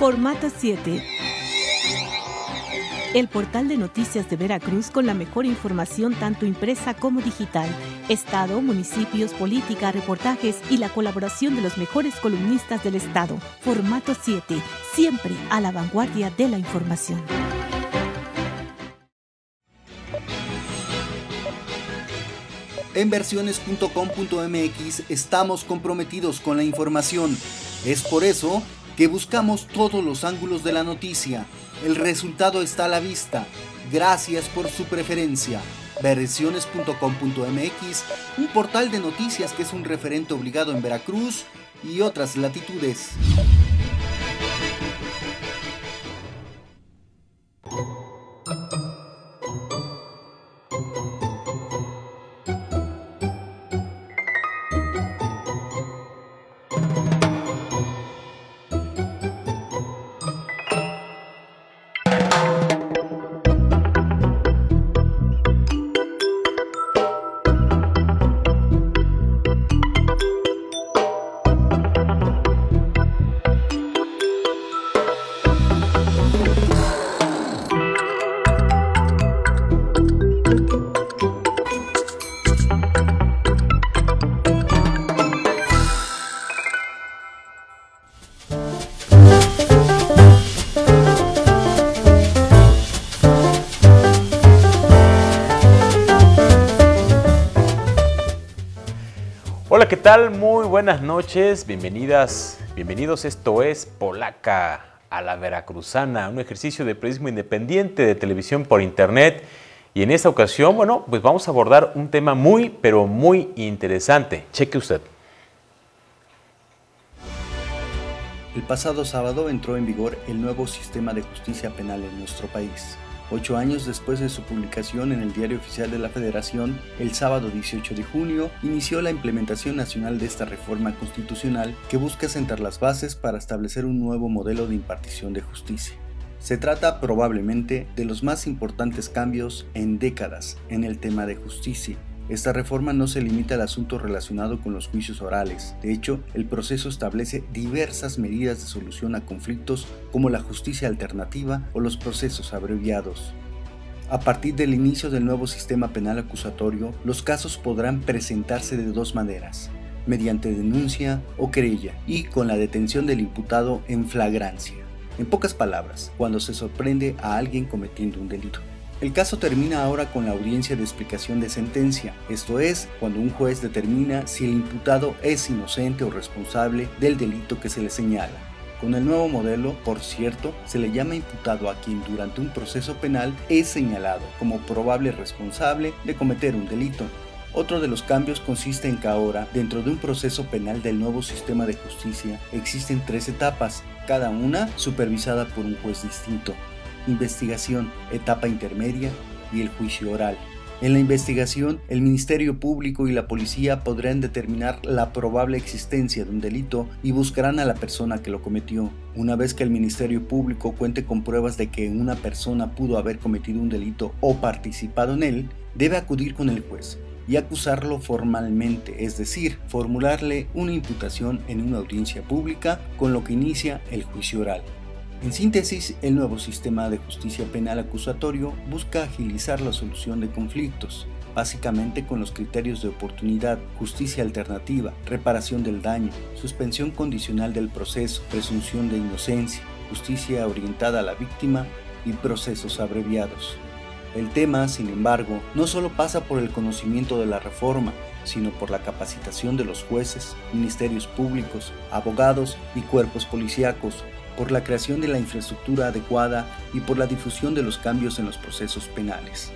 Formato 7. El portal de noticias de Veracruz con la mejor información tanto impresa como digital. Estado, municipios, política, reportajes y la colaboración de los mejores columnistas del Estado. Formato 7. Siempre a la vanguardia de la información. En versiones.com.mx estamos comprometidos con la información. Es por eso que buscamos todos los ángulos de la noticia. El resultado está a la vista. Gracias por su preferencia. Versiones.com.mx, un portal de noticias que es un referente obligado en Veracruz y otras latitudes. Hola, ¿qué tal? Muy buenas noches, bienvenidos. Esto es Polaca a la Veracruzana, un ejercicio de periodismo independiente de televisión por internet. Y en esta ocasión, bueno, pues vamos a abordar un tema muy, pero muy interesante. Cheque usted. El pasado sábado entró en vigor el nuevo sistema de justicia penal en nuestro país. 8 años después de su publicación en el Diario Oficial de la Federación, el sábado 18 de junio, inició la implementación nacional de esta reforma constitucional que busca sentar las bases para establecer un nuevo modelo de impartición de justicia. Se trata probablemente de los más importantes cambios en décadas en el tema de justicia. Esta reforma no se limita al asunto relacionado con los juicios orales. De hecho, el proceso establece diversas medidas de solución a conflictos como la justicia alternativa o los procesos abreviados. A partir del inicio del nuevo sistema penal acusatorio, los casos podrán presentarse de dos maneras: mediante denuncia o querella y con la detención del imputado en flagrancia. En pocas palabras, cuando se sorprende a alguien cometiendo un delito. El caso termina ahora con la audiencia de explicación de sentencia, esto es, cuando un juez determina si el imputado es inocente o responsable del delito que se le señala. Con el nuevo modelo, por cierto, se le llama imputado a quien durante un proceso penal es señalado como probable responsable de cometer un delito. Otro de los cambios consiste en que ahora, dentro de un proceso penal del nuevo sistema de justicia, existen 3 etapas, cada una supervisada por un juez distinto: investigación, etapa intermedia y el juicio oral. En la investigación, el Ministerio Público y la policía podrán determinar la probable existencia de un delito y buscarán a la persona que lo cometió. Una vez que el Ministerio Público cuente con pruebas de que una persona pudo haber cometido un delito o participado en él, debe acudir con el juez y acusarlo formalmente, es decir, formularle una imputación en una audiencia pública, con lo que inicia el juicio oral. En síntesis, el nuevo sistema de justicia penal acusatorio busca agilizar la solución de conflictos, básicamente con los criterios de oportunidad, justicia alternativa, reparación del daño, suspensión condicional del proceso, presunción de inocencia, justicia orientada a la víctima y procesos abreviados. El tema, sin embargo, no solo pasa por el conocimiento de la reforma, sino por la capacitación de los jueces, ministerios públicos, abogados y cuerpos policíacos, por la creación de la infraestructura adecuada y por la difusión de los cambios en los procesos penales.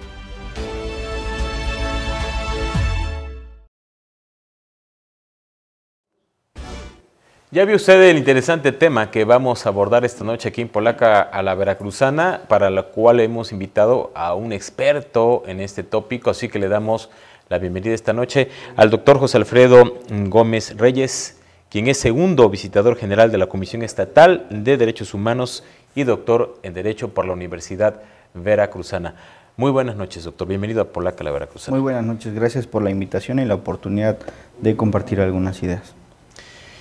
Ya vio usted el interesante tema que vamos a abordar esta noche aquí en Polaca a la Veracruzana, para la cual hemos invitado a un experto en este tópico, así que le damos la bienvenida esta noche al doctor José Alfredo Gómez Reyes, quien es segundo visitador general de la Comisión Estatal de Derechos Humanos y doctor en Derecho por la Universidad Veracruzana. Muy buenas noches, doctor. Bienvenido a Polaca, la Veracruzana. Muy buenas noches. Gracias por la invitación y la oportunidad de compartir algunas ideas.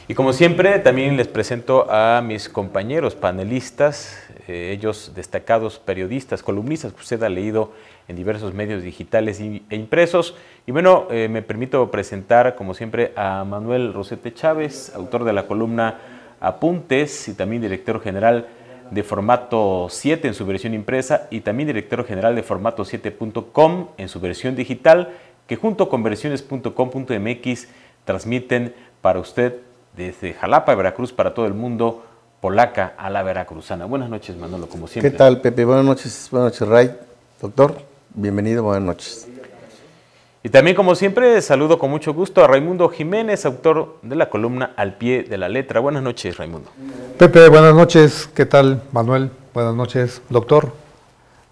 Y como siempre, también les presento a mis compañeros panelistas, ellos destacados periodistas, columnistas que usted ha leído en diversos medios digitales e impresos. Y bueno, me permito presentar, como siempre, a Manuel Rosete Chávez, autor de la columna Apuntes y también director general de Formato 7 en su versión impresa y también director general de Formato7.com en su versión digital, que junto con versiones.com.mx transmiten para usted desde Jalapa, Veracruz, para todo el mundo, polaca a la veracruzana. Buenas noches, Manolo, como siempre. ¿Qué tal, Pepe? Buenas noches, Ray. Doctor, bienvenido, buenas noches. Y también, como siempre, saludo con mucho gusto a Raimundo Jiménez, autor de la columna Al Pie de la Letra. Buenas noches, Raimundo. Pepe, buenas noches. ¿Qué tal, Manuel? Buenas noches, doctor.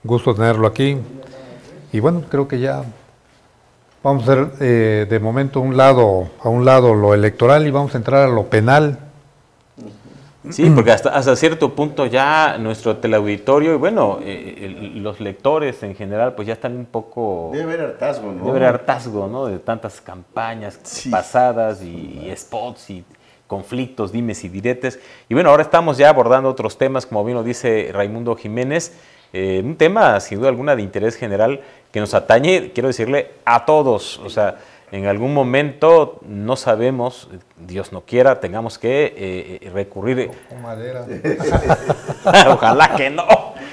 Gusto tenerlo aquí. Y bueno, creo que ya vamos a hacer de momento a un lado lo electoral y vamos a entrar a lo penal. Sí, porque hasta cierto punto ya nuestro teleauditorio y bueno, los lectores en general pues ya están un poco... Debe haber hartazgo, ¿no? Debe haber hartazgo, ¿no? De tantas campañas pasadas y spots y conflictos, dimes y diretes. Y bueno, ahora estamos ya abordando otros temas, como bien lo dice Raimundo Jiménez, un tema sin duda alguna de interés general que nos atañe, quiero decirle, a todos, o sea... En algún momento, no sabemos, Dios no quiera, tengamos que recurrir... Madera. Ojalá que no.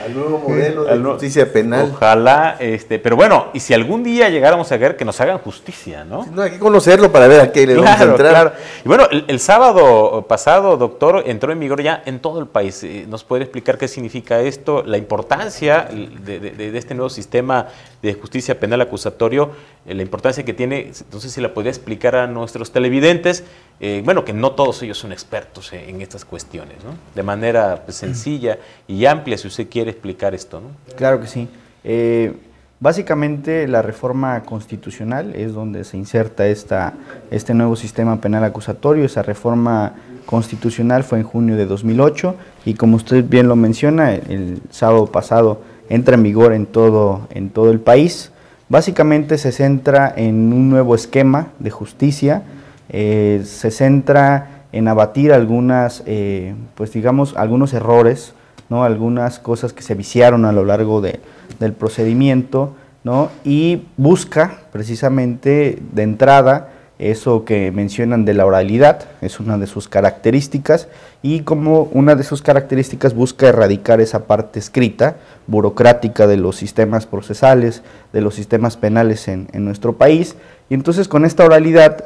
Al nuevo modelo de justicia penal. Ojalá, pero bueno, y si algún día llegáramos a ver que nos hagan justicia, ¿no? No, hay que conocerlo para ver a qué le vamos a entrar. Claro. Y bueno, el sábado pasado, doctor, entró en vigor ya en todo el país. ¿Nos puede explicar qué significa esto? La importancia de este nuevo sistema de justicia penal acusatorio, la importancia que tiene, no sé si la podría explicar a nuestros televidentes, bueno, que no todos ellos son expertos en estas cuestiones, ¿no? De manera pues, sencilla y amplia, si usted quiere explicar esto, ¿no? Claro que sí. Básicamente la reforma constitucional es donde se inserta este nuevo sistema penal acusatorio. Esa reforma constitucional fue en junio de 2008 y como usted bien lo menciona, el sábado pasado entra en vigor en todo el país. Básicamente se centra en un nuevo esquema de justicia, se centra en abatir algunas, pues digamos, algunos errores, ¿no? Algunas cosas que se viciaron a lo largo del procedimiento, ¿no? Y busca precisamente de entrada eso que mencionan de la oralidad, es una de sus características, y como una de sus características busca erradicar esa parte escrita, burocrática de los sistemas procesales, de los sistemas penales en nuestro país, y entonces con esta oralidad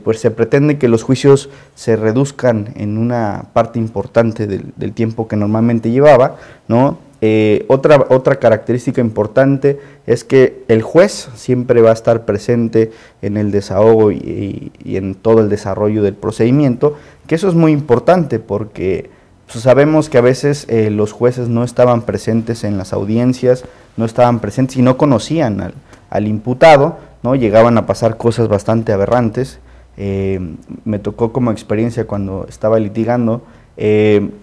pues se pretende que los juicios se reduzcan en una parte importante del tiempo que normalmente llevaba, ¿no? Otra característica importante es que el juez siempre va a estar presente en el desahogo y en todo el desarrollo del procedimiento, que eso es muy importante porque pues, sabemos que a veces los jueces no estaban presentes en las audiencias, no estaban presentes y no conocían al imputado, ¿no? Llegaban a pasar cosas bastante aberrantes. Me tocó como experiencia cuando estaba litigando,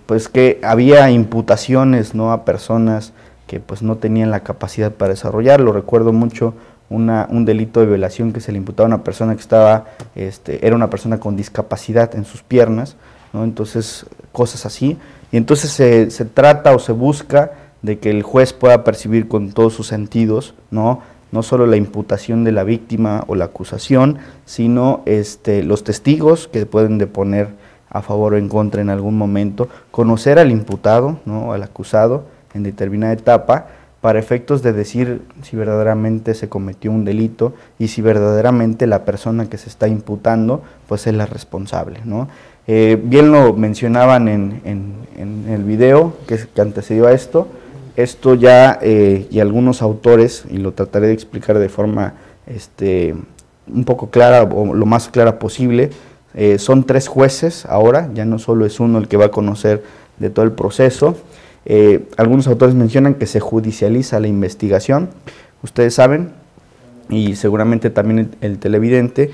pues que había imputaciones, ¿no? A personas que pues no tenían la capacidad para desarrollarlo. Recuerdo mucho un delito de violación que se le imputaba a una persona que estaba, era una persona con discapacidad en sus piernas, ¿no? Entonces, cosas así. Y entonces se trata o se busca de que el juez pueda percibir con todos sus sentidos, ¿no? No solo la imputación de la víctima o la acusación, sino los testigos que pueden deponer a favor o en contra en algún momento, conocer al imputado, ¿no? Al acusado en determinada etapa, para efectos de decir si verdaderamente se cometió un delito y si verdaderamente la persona que se está imputando pues es la responsable, ¿no? Bien lo mencionaban en el video que antecedió a esto ya y algunos autores, y lo trataré de explicar de forma un poco clara o lo más clara posible. Son 3 jueces ahora, ya no solo es uno el que va a conocer de todo el proceso. Algunos autores mencionan que se judicializa la investigación. Ustedes saben, y seguramente también el televidente,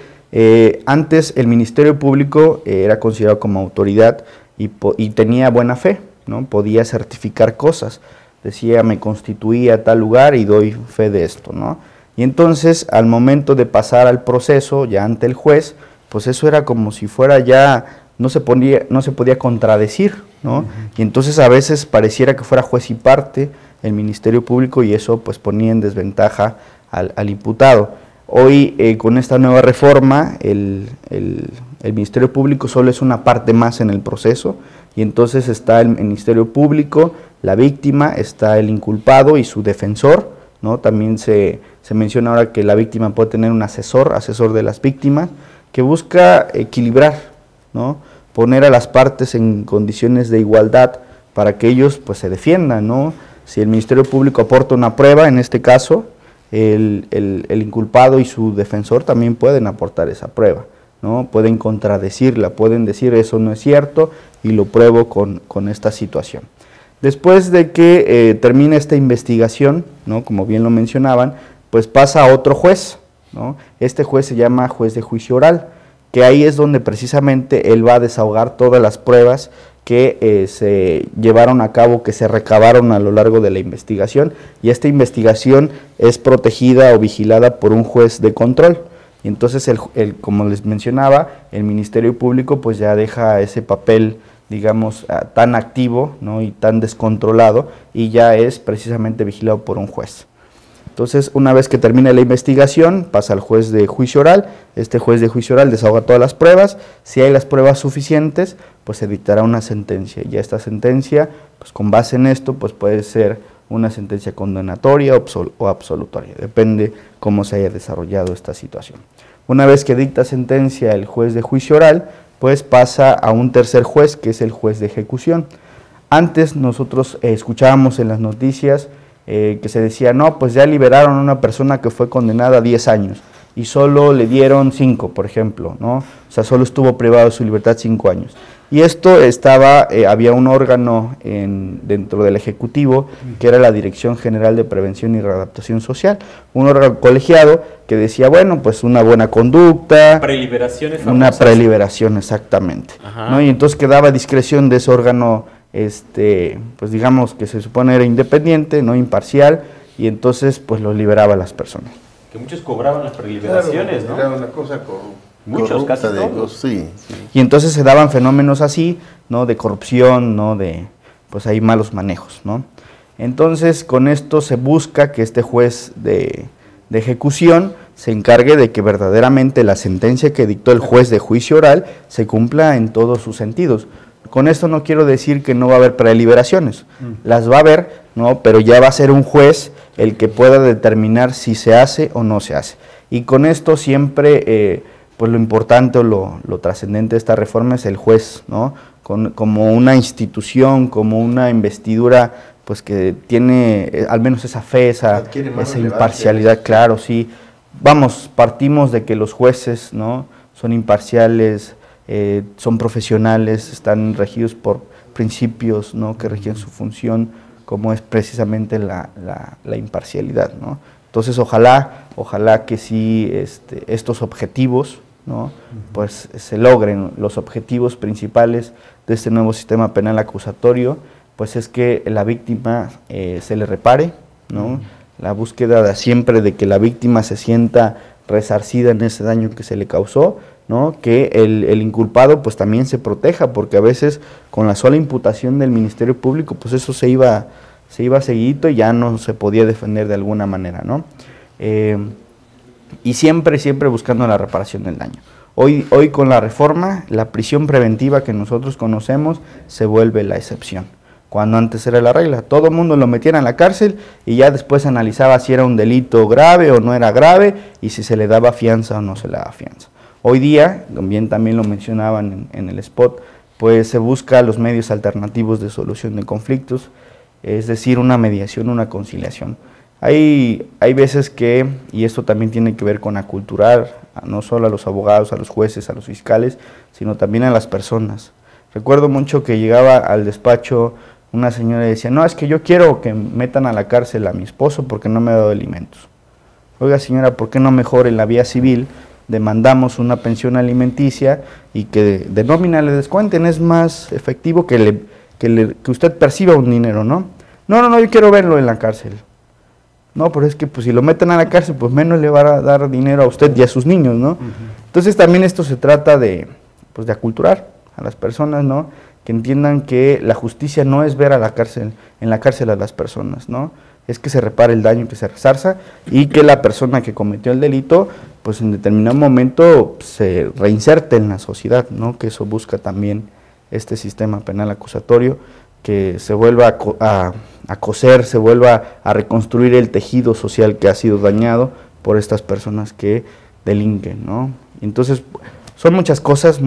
antes el Ministerio Público era considerado como autoridad y tenía buena fe, ¿no? Podía certificar cosas. Decía, me constituí a tal lugar y doy fe de esto, ¿no? Y entonces, al momento de pasar al proceso, ya ante el juez, pues eso era como si fuera ya no se podía contradecir, ¿no? Y entonces a veces pareciera que fuera juez y parte el Ministerio Público y eso pues ponía en desventaja al imputado. Hoy con esta nueva reforma el Ministerio Público solo es una parte más en el proceso y entonces está el Ministerio Público, la víctima, está el inculpado y su defensor, ¿no? También se menciona ahora que la víctima puede tener un asesor de las víctimas, que busca equilibrar, ¿no? Poner a las partes en condiciones de igualdad para que ellos pues se defiendan, ¿no? Si el Ministerio Público aporta una prueba, en este caso, el inculpado y su defensor también pueden aportar esa prueba, ¿no? Pueden contradecirla, pueden decir eso no es cierto y lo pruebo con esta situación. Después de que termine esta investigación, ¿no? Como bien lo mencionaban, pues pasa a otro juez, ¿no? Este juez se llama juez de juicio oral, que ahí es donde precisamente él va a desahogar todas las pruebas que se llevaron a cabo, que se recabaron a lo largo de la investigación, y esta investigación es protegida o vigilada por un juez de control. Y entonces, como les mencionaba, el Ministerio Público pues ya deja ese papel, digamos, tan activo, ¿no? Y tan descontrolado, y ya es precisamente vigilado por un juez. Entonces, una vez que termina la investigación, pasa al juez de juicio oral. Este juez de juicio oral desahoga todas las pruebas. Si hay las pruebas suficientes, pues se dictará una sentencia. Y esta sentencia, pues con base en esto, pues puede ser una sentencia condenatoria o absolutoria. Depende cómo se haya desarrollado esta situación. Una vez que dicta sentencia el juez de juicio oral, pues pasa a un tercer juez, que es el juez de ejecución. Antes nosotros escuchábamos en las noticias que se decía, no, pues ya liberaron a una persona que fue condenada a 10 años y solo le dieron 5, por ejemplo, ¿no? O sea, solo estuvo privado de su libertad 5 años. Y esto había un órgano dentro del Ejecutivo, que era la Dirección General de Prevención y Readaptación Social, un órgano colegiado que decía, bueno, pues una buena conducta. Preliberaciones famosas. Una preliberación, exactamente, ¿no? Y entonces quedaba a discreción de ese órgano, pues digamos que se supone era independiente, no imparcial, y entonces pues lo liberaba a las personas. Que muchos cobraban las preliberaciones, claro, ¿no? Era una cosa Muchos, casi todos. Sí. Y entonces se daban fenómenos así, ¿no? De corrupción, ¿no? Pues hay malos manejos, ¿no? Entonces con esto se busca que este juez de ejecución se encargue de que verdaderamente la sentencia que dictó el juez de juicio oral se cumpla en todos sus sentidos. Con esto no quiero decir que no va a haber preliberaciones, las va a haber, ¿no? Pero ya va a ser un juez el que pueda determinar si se hace o no se hace. Y con esto siempre, pues lo importante o lo trascendente de esta reforma es el juez, ¿no? Como una institución, como una investidura, pues que tiene al menos esa fe, esa imparcialidad, claro, sí. Vamos, partimos de que los jueces, ¿no? Son imparciales, son profesionales, están regidos por principios, ¿no? Que rigen su función, como es precisamente la imparcialidad, ¿no? Entonces ojalá que sí estos objetivos, ¿no? Pues se logren. Los objetivos principales de este nuevo sistema penal acusatorio, pues es que la víctima se le repare, ¿no? La búsqueda siempre de que la víctima se sienta resarcida en ese daño que se le causó, ¿no? Que el inculpado pues también se proteja, porque a veces con la sola imputación del Ministerio Público pues eso se iba seguidito y ya no se podía defender de alguna manera, ¿no? Y siempre buscando la reparación del daño. Hoy con la reforma, la prisión preventiva que nosotros conocemos se vuelve la excepción, cuando antes era la regla. Todo el mundo lo metían a la cárcel y ya después analizaba si era un delito grave o no era grave y si se le daba fianza o no se le daba fianza. Hoy día, también lo mencionaban en el spot, pues se busca los medios alternativos de solución de conflictos, es decir, una mediación, una conciliación. Hay veces que, y esto también tiene que ver con aculturar, no solo a los abogados, a los jueces, a los fiscales, sino también a las personas. Recuerdo mucho que llegaba al despacho una señora y decía, no, es que yo quiero que metan a la cárcel a mi esposo porque no me ha dado alimentos. Oiga señora, ¿por qué no mejor en la vía civil demandamos una pensión alimenticia y que de nómina le descuenten? Es más efectivo que usted perciba un dinero, ¿no? No, yo quiero verlo en la cárcel. No, pero es que pues si lo meten a la cárcel, pues menos le va a dar dinero a usted y a sus niños, ¿no? Entonces también esto se trata de aculturar, personas, ¿no? Que entiendan que la justicia no es ver en la cárcel a las personas, ¿no? Es que se repare el daño, que se resarza y que la persona que cometió el delito, pues en determinado momento se reinserte en la sociedad, ¿no? Que eso busca también este sistema penal acusatorio, que se vuelva a coser, se vuelva a reconstruir el tejido social que ha sido dañado por estas personas que delinquen, ¿no? Entonces, son muchas cosas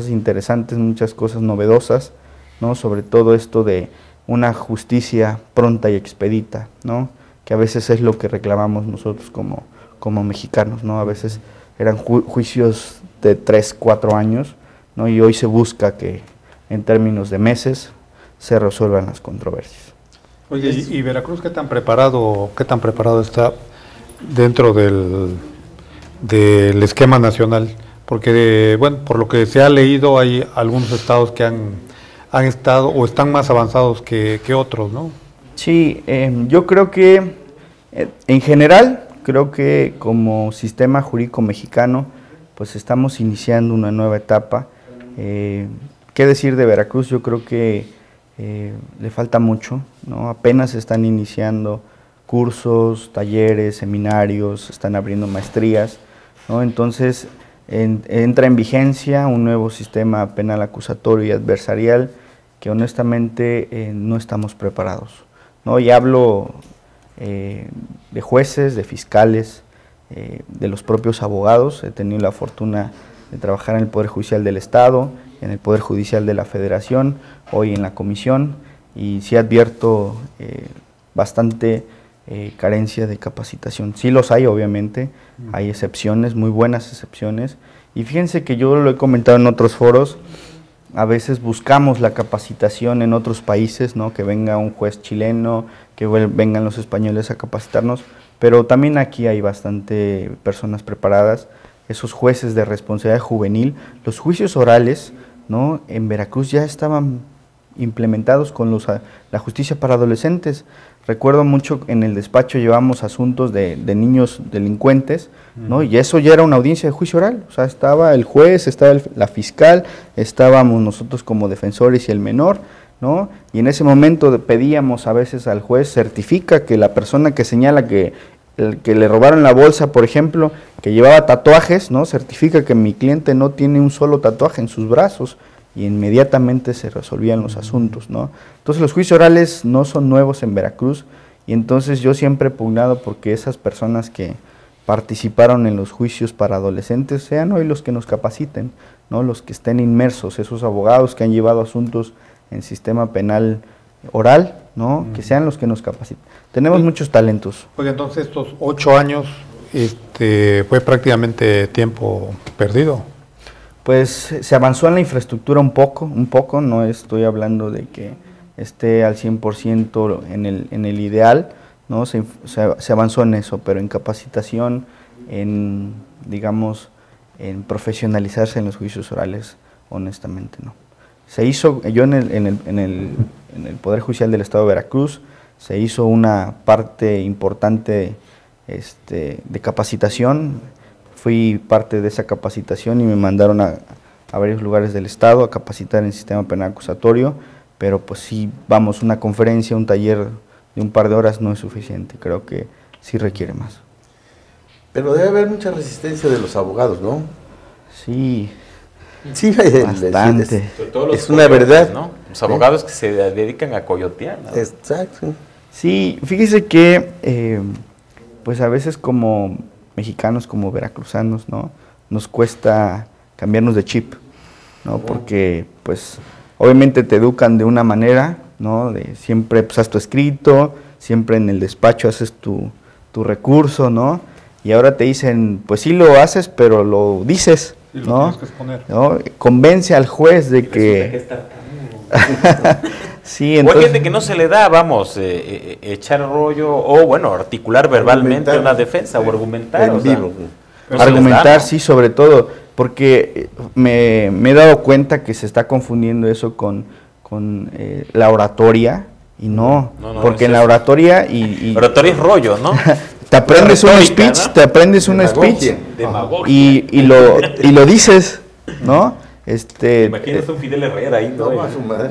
interesantes, muchas cosas novedosas, ¿no? Sobre todo esto de una justicia pronta y expedita, ¿no? Que a veces es lo que reclamamos nosotros como mexicanos, ¿no? A veces eran juicios de 3, 4 años, ¿no? Y hoy se busca que en términos de meses se resuelvan las controversias. Oye, ¿y Veracruz qué tan preparado está dentro del esquema nacional? Porque, bueno, por lo que se ha leído, hay algunos estados que han estado o están más avanzados que otros, ¿no? Sí, yo creo que en general, creo que como sistema jurídico mexicano, pues estamos iniciando una nueva etapa. ¿Qué decir de Veracruz? Yo creo que le falta mucho, ¿no? Apenas están iniciando cursos, talleres, seminarios, están abriendo maestrías, ¿no? Entonces entra en vigencia un nuevo sistema penal acusatorio y adversarial que honestamente no estamos preparados, ¿no? Y hablo de jueces, de fiscales, de los propios abogados. He tenido la fortuna de trabajar en el Poder Judicial del Estado, en el Poder Judicial de la Federación, hoy en la Comisión, y sí advierto bastante carencia de capacitación. Sí los hay, obviamente, hay excepciones, muy buenas excepciones, y fíjense que yo lo he comentado en otros foros, a veces buscamos la capacitación en otros países, ¿no? Que venga un juez chileno, que vengan los españoles a capacitarnos, pero también aquí hay bastante personas preparadas, esos jueces de responsabilidad juvenil. Los juicios orales, ¿no? En Veracruz ya estaban implementados con la justicia para adolescentes. Recuerdo mucho en el despacho llevamos asuntos de niños delincuentes, ¿no? Y eso ya era una audiencia de juicio oral, o sea, estaba el juez, estaba la fiscal, estábamos nosotros como defensores y el menor, ¿no? Y en ese momento pedíamos a veces al juez, certifica que la persona que señala que le robaron la bolsa, por ejemplo, que llevaba tatuajes, ¿no? Certifica que mi cliente no tiene un solo tatuaje en sus brazos, y inmediatamente se resolvían los asuntos, ¿no? Entonces los juicios orales no son nuevos en Veracruz, y entonces yo siempre he pugnado porque esas personas que participaron en los juicios para adolescentes sean hoy los que nos capaciten, ¿no? Los que estén inmersos, esos abogados que han llevado asuntos en sistema penal oral, ¿no? Que sean los que nos capaciten. Tenemos muchos talentos. Oye, entonces estos 8 años fue prácticamente tiempo perdido. Pues se avanzó en la infraestructura un poco, no estoy hablando de que esté al 100% en el ideal, ¿no? Se avanzó en eso, pero en capacitación, en, digamos, en profesionalizarse en los juicios orales, honestamente no. Se hizo, yo en el Poder Judicial del Estado de Veracruz, se hizo una parte importante de capacitación. Fui parte de esa capacitación y me mandaron a varios lugares del Estado a capacitar en el sistema penal acusatorio, pero pues sí, vamos, una conferencia, un taller de un par de horas no es suficiente, creo que sí requiere más. Pero debe haber mucha resistencia de los abogados, ¿no? Sí, sí, bastante. Es una verdad, ¿no? Los abogados que se dedican a coyotear, ¿no? Exacto. Sí, fíjese que pues a veces como mexicanos, como veracruzanos, ¿no? Nos cuesta cambiarnos de chip, ¿no? Porque, pues, obviamente te educan de una manera, ¿no? De siempre pues, haz tu escrito, siempre en el despacho haces tu recurso, ¿no? Y ahora te dicen, pues sí lo haces, pero lo dices, y lo ¿no? tienes que exponer. ¿No? Convence al juez de que... Sí, entonces... O hay gente que no se le da, vamos, echar rollo o, bueno, articular verbalmente argumentar, una defensa o argumentar. En o sea, vivo. Argumentar, sí, sobre todo, porque me he dado cuenta que se está confundiendo eso con la oratoria, y no, porque en la oratoria oratoria es rollo, ¿no? te aprendes un retórica, speech, ¿no? te aprendes un speech Demagogia. y lo dices, ¿no? Imagínate un Fidel Herrera ahí, ¿no? No, su madre.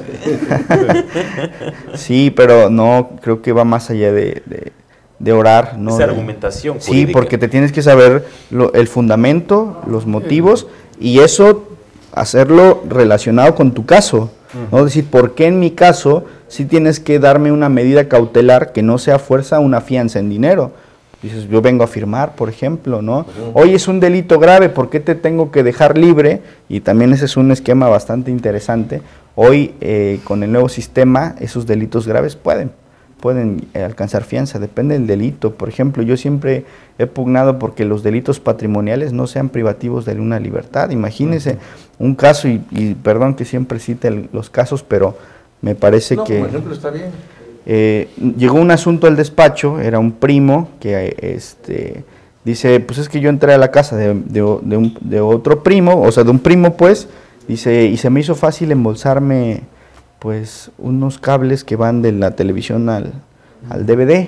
Sí, pero no, creo que va más allá de orar, ¿no? Esa argumentación Sí, jurídica. porque te tienes que saber el fundamento, los motivos, y eso hacerlo relacionado con tu caso, ¿no? Es decir, ¿por qué en mi caso sí tienes que darme una medida cautelar que no sea fuerza una fianza en dinero? Dices, yo vengo a firmar, por ejemplo, ¿no? Hoy es un delito grave, ¿por qué te tengo que dejar libre? Y también ese es un esquema bastante interesante. Hoy, con el nuevo sistema, esos delitos graves pueden alcanzar fianza, depende del delito. Por ejemplo, yo siempre he pugnado porque los delitos patrimoniales no sean privativos de una libertad. Imagínense un caso, y perdón que siempre cite los casos, pero me parece que... por ejemplo, está bien. Llegó un asunto al despacho, era un primo que dice, pues es que yo entré a la casa de otro primo, o sea, de un primo pues, dice, y se me hizo fácil embolsarme pues unos cables que van de la televisión al DVD,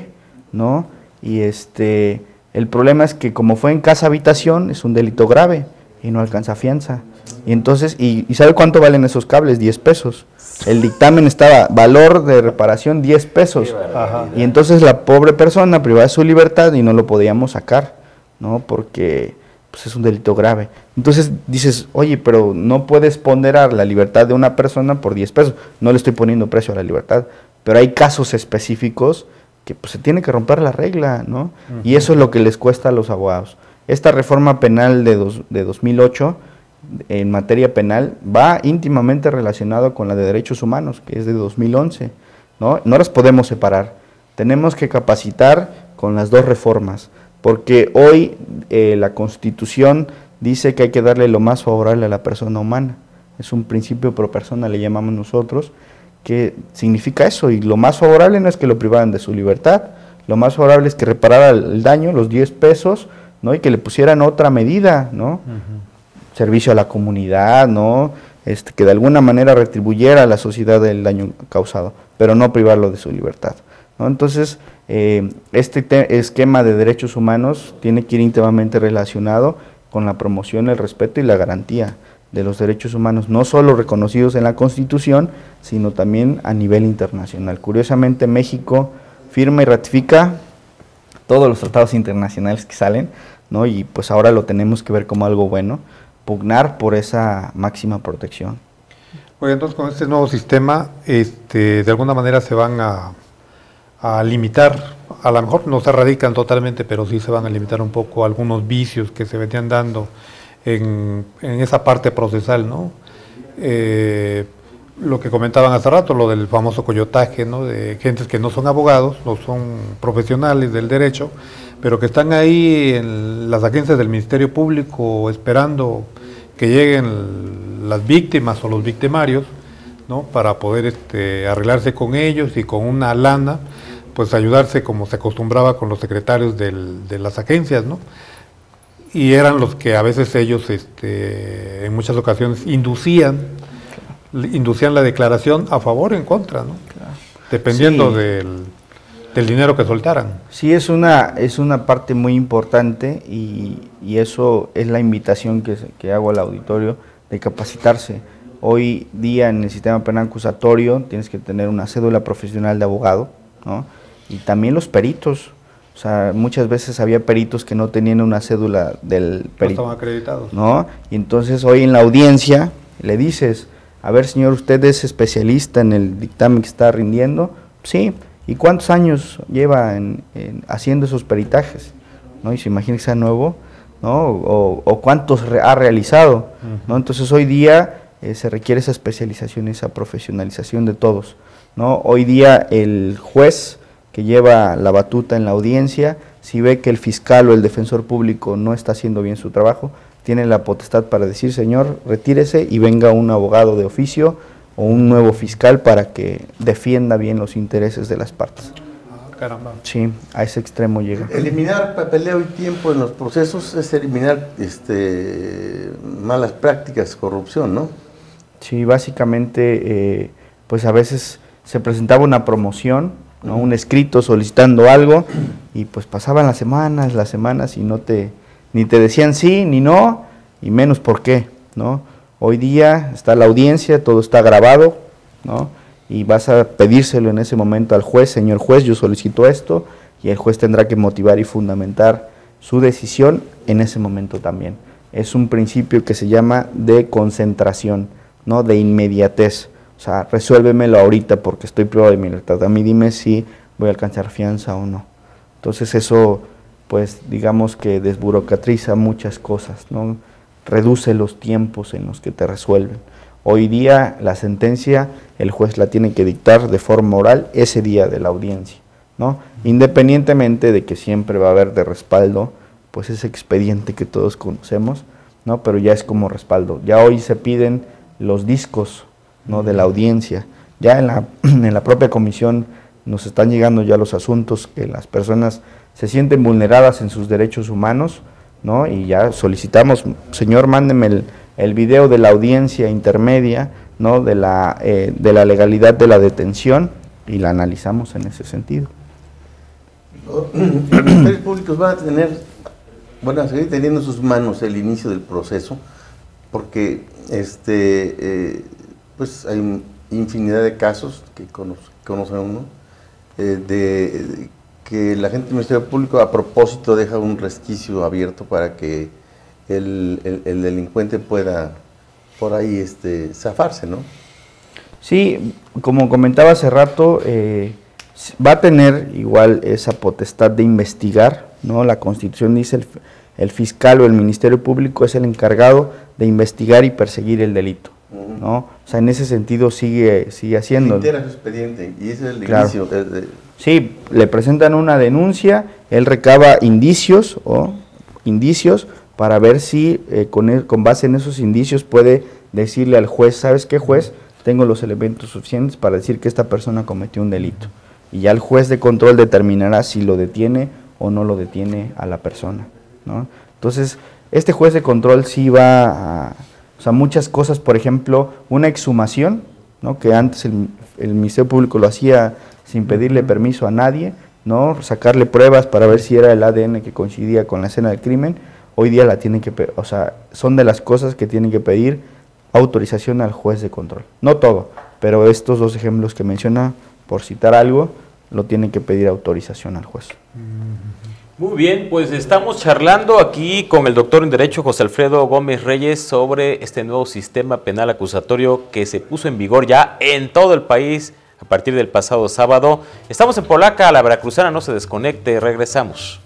¿no? Y el problema es que como fue en casa habitación, es un delito grave y no alcanza fianza. Y entonces, ¿y sabe cuánto valen esos cables? 10 pesos. El dictamen estaba, valor de reparación 10 pesos. Ajá. Y entonces la pobre persona privada de su libertad y no lo podíamos sacar, ¿no? Porque pues, es un delito grave. Entonces dices, oye, pero no puedes ponderar la libertad de una persona por 10 pesos. No le estoy poniendo precio a la libertad. Pero hay casos específicos que pues, se tiene que romper la regla, ¿no? Y eso es lo que les cuesta a los abogados. Esta reforma penal de 2008, en materia penal, va íntimamente relacionado con la de derechos humanos, que es de 2011, ¿no? No las podemos separar. Tenemos que capacitar con las dos reformas, porque hoy la Constitución dice que hay que darle lo más favorable a la persona humana. Es un principio pro persona, le llamamos nosotros, que significa eso, y lo más favorable no es que lo privaran de su libertad, lo más favorable es que reparara el daño, los 10 pesos, ¿no? Y que le pusieran otra medida, ¿no? Servicio a la comunidad, ¿no? Que de alguna manera retribuyera a la sociedad el daño causado, pero no privarlo de su libertad, ¿no? Entonces, esquema de derechos humanos tiene que ir íntimamente relacionado con la promoción, el respeto y la garantía de los derechos humanos, no solo reconocidos en la Constitución, sino también a nivel internacional. Curiosamente, México firma y ratifica todos los tratados internacionales que salen, ¿no? Y pues ahora lo tenemos que ver como algo bueno, pugnar por esa máxima protección. Oye, entonces con este nuevo sistema, de alguna manera se van a limitar, a lo mejor no se erradican totalmente, pero sí se van a limitar un poco algunos vicios que se venían dando en esa parte procesal, ¿no? Lo que comentaban hace rato, lo del famoso coyotaje, ¿no? De gentes que no son abogados, no son profesionales del derecho, pero que están ahí en las agencias del Ministerio Público esperando que lleguen las víctimas o los victimarios, ¿no? Para poder arreglarse con ellos y con una lana, pues ayudarse como se acostumbraba con los secretarios de las agencias, ¿no? Y eran los que a veces ellos en muchas ocasiones inducían la declaración a favor o en contra, ¿no? Claro. Dependiendo Sí. del dinero que soltaran. Sí, es una parte muy importante y eso es la invitación que hago al auditorio de capacitarse. Hoy día en el sistema penal acusatorio tienes que tener una cédula profesional de abogado, ¿no? Y también los peritos. O sea, muchas veces había peritos que no tenían una cédula del perito. No estaban acreditados. ¿No? Y entonces hoy en la audiencia le dices, a ver señor, ¿usted es especialista en el dictamen que está rindiendo? Sí. ¿Y cuántos años lleva haciendo esos peritajes? ¿No? Y se imagina que sea nuevo, ¿no? O cuántos ha realizado, ¿no? Entonces hoy día se requiere esa especialización, esa profesionalización de todos, ¿no? Hoy día el juez que lleva la batuta en la audiencia, si ve que el fiscal o el defensor público no está haciendo bien su trabajo, tiene la potestad para decir, señor, retírese y venga un abogado de oficio o un nuevo fiscal para que defienda bien los intereses de las partes. Caramba. Sí, a ese extremo llega. Eliminar papeleo y tiempo en los procesos es eliminar malas prácticas, corrupción, ¿no? Sí, básicamente, pues a veces se presentaba una promoción, ¿no? Un escrito solicitando algo y pues pasaban las semanas y ni te decían sí ni no y menos por qué, ¿no? Hoy día está la audiencia, todo está grabado, ¿no? Y vas a pedírselo en ese momento al juez: señor juez, yo solicito esto, y el juez tendrá que motivar y fundamentar su decisión en ese momento también. Es un principio que se llama de concentración, no de inmediatez. O sea, resuélvemelo ahorita porque estoy privado de mi libertad. A mí dime si voy a alcanzar fianza o no. Entonces eso, pues digamos que desburocratiza muchas cosas, ¿no? Reduce los tiempos en los que te resuelven. Hoy día la sentencia el juez la tiene que dictar de forma oral ese día de la audiencia, ¿no? Independientemente de que siempre va a haber de respaldo pues ese expediente que todos conocemos, ¿no? Pero ya es como respaldo. Ya hoy se piden los discos, ¿no? De la audiencia. Ya en la propia comisión nos están llegando ya los asuntos que las personas se sienten vulneradas en sus derechos humanos, ¿no? Y ya solicitamos: señor, mándeme el video de la audiencia intermedia, ¿no? De la legalidad de la detención, y la analizamos en ese sentido. Los ministerios públicos van a seguir teniendo en sus manos el inicio del proceso, porque pues hay infinidad de casos que conoce uno, de que la gente del Ministerio Público a propósito deja un resquicio abierto para que el delincuente pueda por ahí zafarse, ¿no? Sí, como comentaba hace rato, va a tener igual esa potestad de investigar, ¿no? La Constitución dice el fiscal o el Ministerio Público es el encargado de investigar y perseguir el delito, ¿no? O sea, en ese sentido sigue haciendo. Entera su expediente, y ese es el claro. inicio. Sí, le presentan una denuncia, él recaba indicios para ver si con base en esos indicios puede decirle al juez: ¿sabes qué, juez? Tengo los elementos suficientes para decir que esta persona cometió un delito. Y ya el juez de control determinará si lo detiene o no lo detiene a la persona, ¿no? Entonces, este juez de control sí va a... O sea, muchas cosas, por ejemplo, una exhumación, ¿no? Que antes el Ministerio Público lo hacía sin pedirle permiso a nadie, ¿no? Sacarle pruebas para ver si era el ADN que coincidía con la escena del crimen. Hoy día la tienen que... O sea, son de las cosas que tienen que pedir autorización al juez de control. No todo, pero estos dos ejemplos que menciona, por citar algo, lo tienen que pedir autorización al juez. Muy bien, pues estamos charlando aquí con el doctor en Derecho José Alfredo Gómez Reyes sobre este nuevo sistema penal acusatorio que se puso en vigor ya en todo el país a partir del pasado sábado. Estamos en Polaca, la Veracruzana, no se desconecte, regresamos.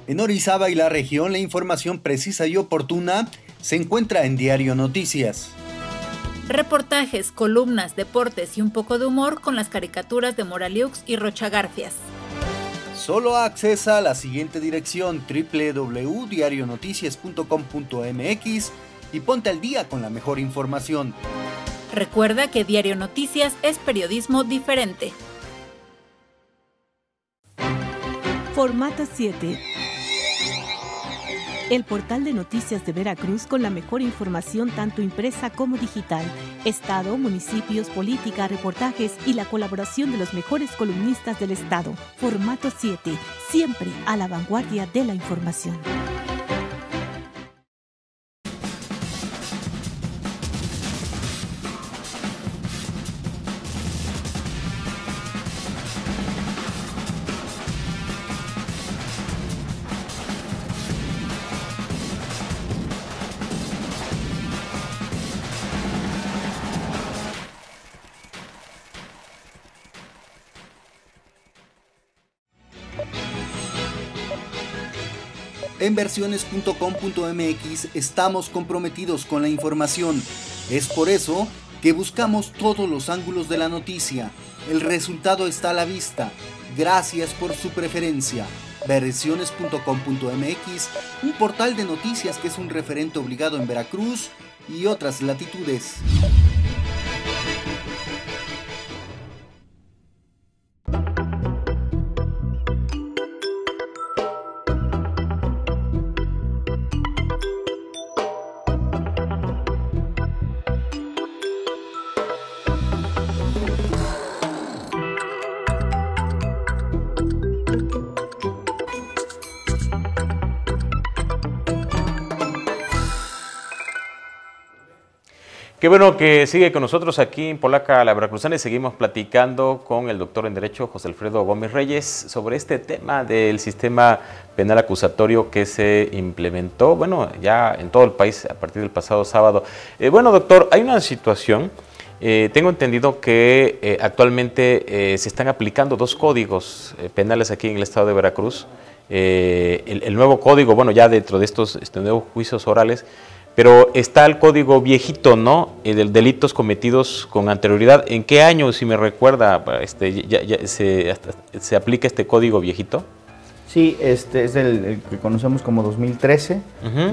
En Orizaba y la región, la información precisa y oportuna se encuentra en Diario Noticias. Reportajes, columnas, deportes y un poco de humor con las caricaturas de Moraliux y Rocha Garfias. Solo accesa a la siguiente dirección: www.diarionoticias.com.mx y ponte al día con la mejor información. Recuerda que Diario Noticias es periodismo diferente. Formato 7. El portal de noticias de Veracruz con la mejor información tanto impresa como digital. Estado, municipios, política, reportajes y la colaboración de los mejores columnistas del estado. Formato 7. Siempre a la vanguardia de la información. En versiones.com.mx estamos comprometidos con la información. Es por eso que buscamos todos los ángulos de la noticia. El resultado está a la vista. Gracias por su preferencia. Versiones.com.mx, un portal de noticias que es un referente obligado en Veracruz y otras latitudes. Qué bueno que sigue con nosotros aquí en Polaca la Veracruzana y seguimos platicando con el doctor en Derecho José Alfredo Gómez Reyes sobre este tema del sistema penal acusatorio que se implementó, bueno, ya en todo el país a partir del pasado sábado. Bueno, doctor, hay una situación, tengo entendido que actualmente se están aplicando dos códigos penales aquí en el estado de Veracruz. El nuevo código, bueno, ya dentro de estos nuevos juicios orales, pero está el código viejito, ¿no? De delitos cometidos con anterioridad. ¿En qué año, si me recuerda, se aplica este código viejito? Sí, este es el que conocemos como 2013,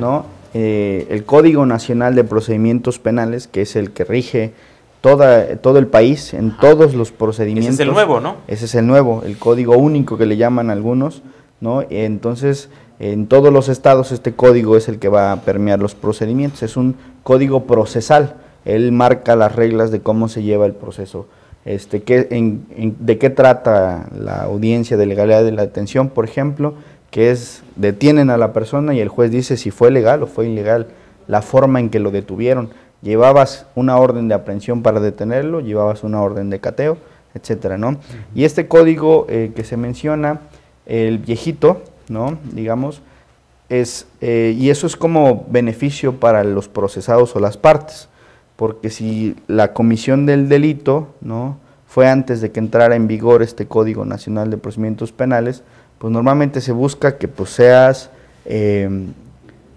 ¿no? El Código Nacional de Procedimientos Penales, que es el que rige todo el país, en todos los procedimientos. Ese es el nuevo, ¿no? Ese es el nuevo, el código único que le llaman algunos, ¿no? Entonces, en todos los estados este código es el que va a permear los procedimientos, es un código procesal, él marca las reglas de cómo se lleva el proceso, de qué trata la audiencia de legalidad de la detención, por ejemplo, que es detienen a la persona y el juez dice si fue legal o fue ilegal, la forma en que lo detuvieron, llevabas una orden de aprehensión para detenerlo, llevabas una orden de cateo, etcétera, ¿no? Y este código que se menciona, el viejito, ¿no? Digamos, y eso es como beneficio para los procesados o las partes, porque si la comisión del delito, ¿no?, fue antes de que entrara en vigor este Código Nacional de Procedimientos Penales, pues normalmente se busca que pues seas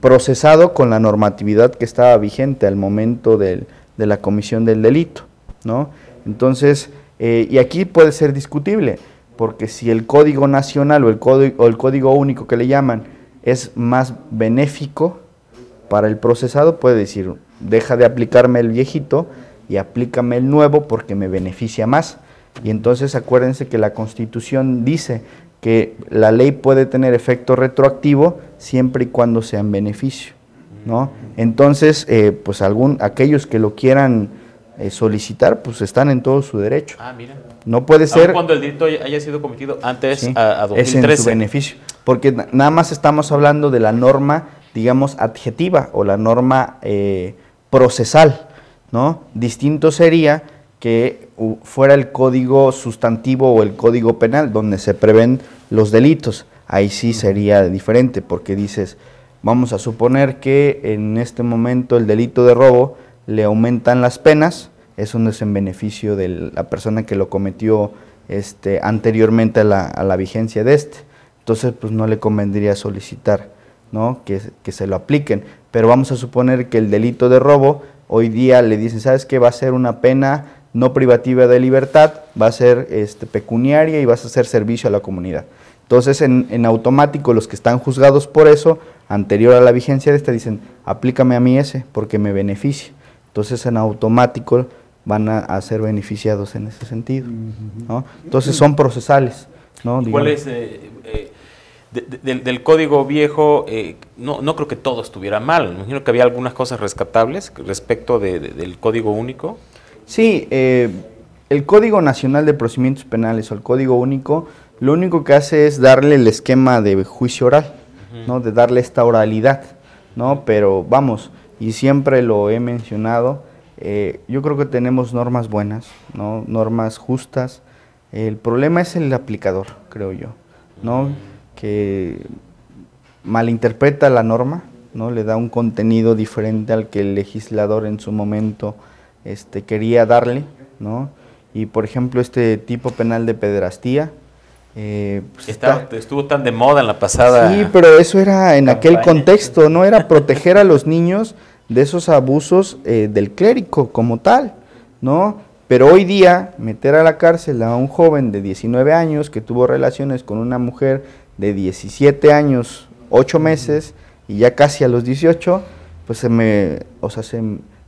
procesado con la normatividad que estaba vigente al momento de la comisión del delito, ¿no? Entonces, y aquí puede ser discutible, porque si el Código Nacional o el Código Único que le llaman es más benéfico para el procesado, puede decir, deja de aplicarme el viejito y aplícame el nuevo porque me beneficia más. Y entonces acuérdense que la Constitución dice que la ley puede tener efecto retroactivo siempre y cuando sea en beneficio, ¿no? Entonces, pues aquellos que lo quieran solicitar, pues están en todo su derecho. Ah, mira. No puede ser... Aun cuando el delito haya sido cometido antes, sí, a 2013. Es en su beneficio, porque nada más estamos hablando de la norma, digamos, adjetiva o la norma procesal, ¿no? Distinto sería que fuera el código sustantivo o el código penal, donde se prevén los delitos. Ahí sí sería diferente, porque dices, vamos a suponer que en este momento el delito de robo le aumentan las penas, eso no es en beneficio de la persona que lo cometió anteriormente a la vigencia de entonces pues no le convendría solicitar, ¿no?, que se lo apliquen, pero vamos a suponer que el delito de robo, hoy día le dicen, ¿sabes qué? Va a ser una pena no privativa de libertad, va a ser pecuniaria y vas a hacer servicio a la comunidad. Entonces en automático los que están juzgados por eso, anterior a la vigencia de dicen, aplícame a mí ese porque me beneficia. Entonces en automático van a ser beneficiados en ese sentido, ¿no? Entonces son procesales, ¿no? ¿Cuál es del código viejo? No creo que todo estuviera mal, me imagino que había algunas cosas rescatables respecto del código único. Sí, el Código Nacional de Procedimientos Penales o el Código Único, lo único que hace es darle el esquema de juicio oral, ¿no?, de darle esta oralidad, ¿no? Pero vamos, y siempre lo he mencionado, yo creo que tenemos normas buenas, ¿no?, normas justas. El problema es el aplicador, creo yo, ¿no?, que malinterpreta la norma, ¿no?, le da un contenido diferente al que el legislador en su momento quería darle, ¿no? Y por ejemplo este tipo penal de pederastía, pues estuvo tan de moda en la pasada. Sí, pero eso era en aquel contexto, no era proteger a los niños de esos abusos del clérigo como tal, ¿no? Pero hoy día, meter a la cárcel a un joven de 19 años que tuvo relaciones con una mujer de 17 años, 8 meses, y ya casi a los 18, pues se me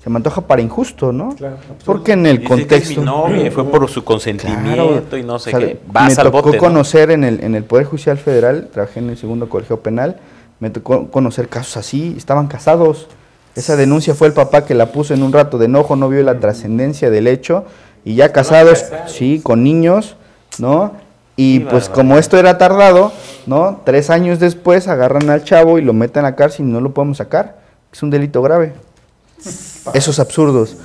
antoja para injusto, ¿no? Claro, porque en el contexto... Que es mi novia, fue por su consentimiento, claro, y no sé qué. Vas al bote, me tocó conocer, ¿no? en el Poder Judicial Federal, trabajé en el segundo colegio penal, me tocó conocer casos así, estaban casados. Esa denuncia fue el papá que la puso en un rato de enojo, no vio la trascendencia del hecho, y ya casados, sí, con niños, ¿no? Y pues como esto era tardado, ¿no? 3 años después agarran al chavo y lo meten a la cárcel y no lo podemos sacar. Es un delito grave. Esos absurdos.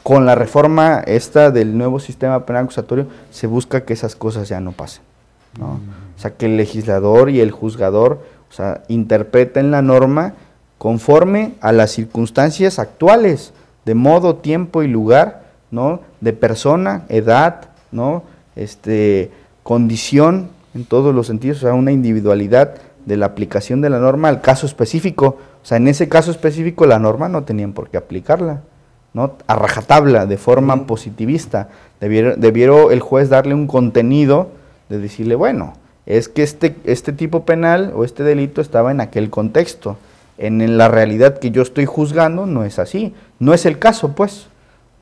Con la reforma esta del nuevo sistema penal acusatorio se busca que esas cosas ya no pasen, ¿no? O sea, que el legislador y el juzgador, o sea, interpreten la norma conforme a las circunstancias actuales, de modo, tiempo y lugar, ¿no? De persona, edad, ¿no? Condición, en todos los sentidos, o sea, una individualidad de la aplicación de la norma al caso específico. O sea, en ese caso específico la norma no tenían por qué aplicarla, ¿no? A rajatabla, de forma positivista. Debió el juez darle un contenido de decirle, bueno, es que este tipo penal o este delito estaba en aquel contexto. En la realidad que yo estoy juzgando no es así, no es el caso, pues,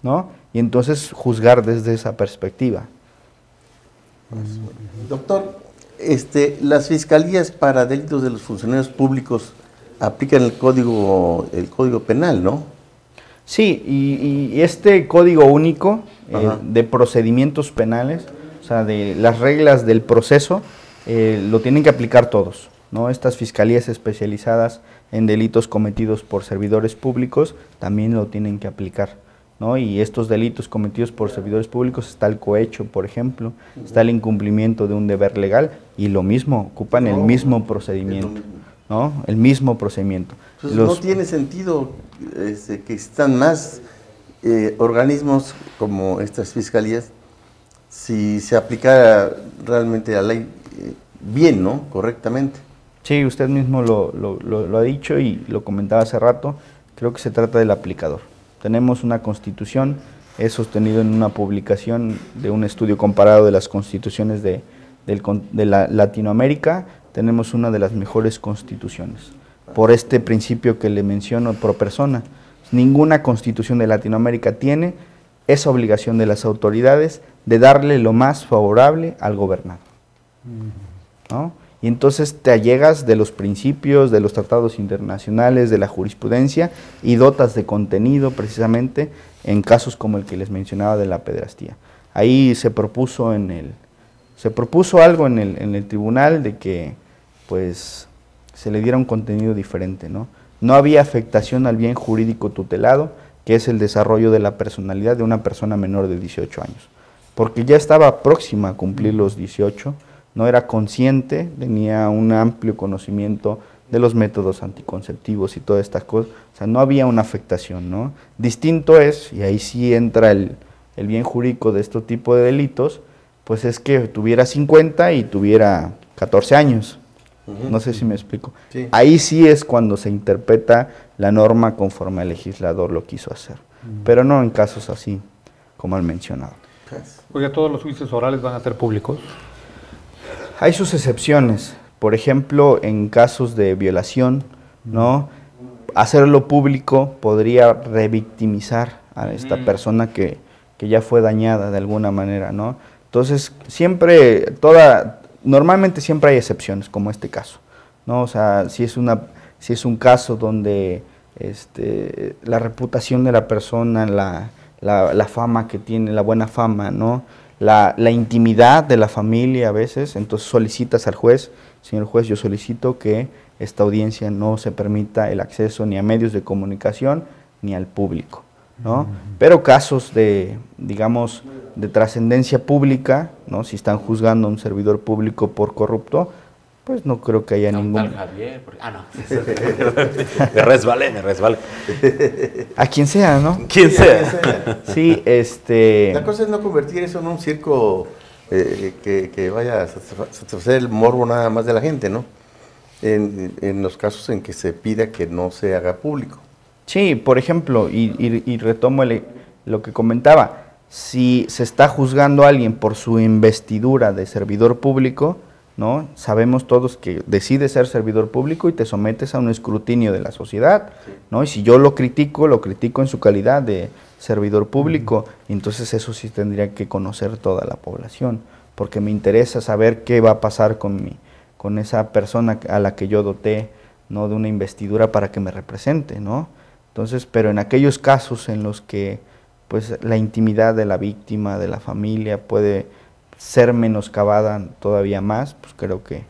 ¿no? Y entonces juzgar desde esa perspectiva. Doctor, las fiscalías para delitos de los funcionarios públicos aplican el código penal, ¿no? Sí, y este código único de procedimientos penales, o sea, de las reglas del proceso, lo tienen que aplicar todos, ¿no? Estas fiscalías especializadas en delitos cometidos por servidores públicos también lo tienen que aplicar, ¿no? Y estos delitos cometidos por servidores públicos está el cohecho, por ejemplo, está el incumplimiento de un deber legal, y lo mismo, ocupan el mismo procedimiento, ¿no? El mismo procedimiento. Entonces no tiene sentido que existan más organismos como estas fiscalías si se aplicara realmente la ley bien, ¿no? Correctamente. Sí, usted mismo lo ha dicho y lo comentaba hace rato, creo que se trata del aplicador. Tenemos una constitución, he sostenido en una publicación de un estudio comparado de las constituciones de Latinoamérica, tenemos una de las mejores constituciones, por este principio que le menciono, pro persona. Ninguna constitución de Latinoamérica tiene esa obligación de las autoridades de darle lo más favorable al gobernado, ¿no? Y entonces te allegas de los principios, de los tratados internacionales, de la jurisprudencia, y dotas de contenido precisamente en casos como el que les mencionaba de la pederastía. Ahí se propuso algo en el tribunal de que pues se le diera un contenido diferente, ¿no? No había afectación al bien jurídico tutelado, que es el desarrollo de la personalidad de una persona menor de 18 años, porque ya estaba próxima a cumplir los 18, no era consciente, tenía un amplio conocimiento de los métodos anticonceptivos y todas estas cosas, o sea, no había una afectación, ¿no? Distinto es, y ahí sí entra el bien jurídico de este tipo de delitos, pues es que tuviera 50 y tuviera 14 años, no sé si me explico. Sí. Ahí sí es cuando se interpreta la norma conforme el legislador lo quiso hacer, pero no en casos así, como el mencionado. Oiga, ¿todos los juicios orales van a ser públicos? Hay sus excepciones, por ejemplo, en casos de violación, ¿no? Hacerlo público podría revictimizar a esta persona que ya fue dañada de alguna manera, ¿no? Entonces, normalmente siempre hay excepciones, como este caso, ¿no? O sea, si es un caso donde la reputación de la persona, la fama que tiene, la buena fama, ¿no? La intimidad de la familia a veces, entonces solicitas al juez, señor juez, yo solicito que esta audiencia no se permita el acceso ni a medios de comunicación ni al público, ¿no? Pero casos de, digamos, de trascendencia pública, ¿no? Si están juzgando a un servidor público por corrupto, pues no creo que haya ningún... Javier, no. Me resbalé. A quien sea, ¿no? Quien sea. Sí, La cosa es no convertir eso en un circo que vaya a satisfacer el morbo nada más de la gente, ¿no? En los casos en que se pida que no se haga público. Sí, por ejemplo, y retomo lo que comentaba, si se está juzgando a alguien por su investidura de servidor público, ¿no? Sabemos todos que decides ser servidor público y te sometes a un escrutinio de la sociedad, ¿no? Y si yo lo critico en su calidad de servidor público, entonces eso sí tendría que conocer toda la población, porque me interesa saber qué va a pasar con esa persona a la que yo doté, ¿no? De una investidura para que me represente, ¿no? Entonces, pero en aquellos casos en los que pues la intimidad de la víctima, de la familia puede ser menoscabada todavía más, pues creo que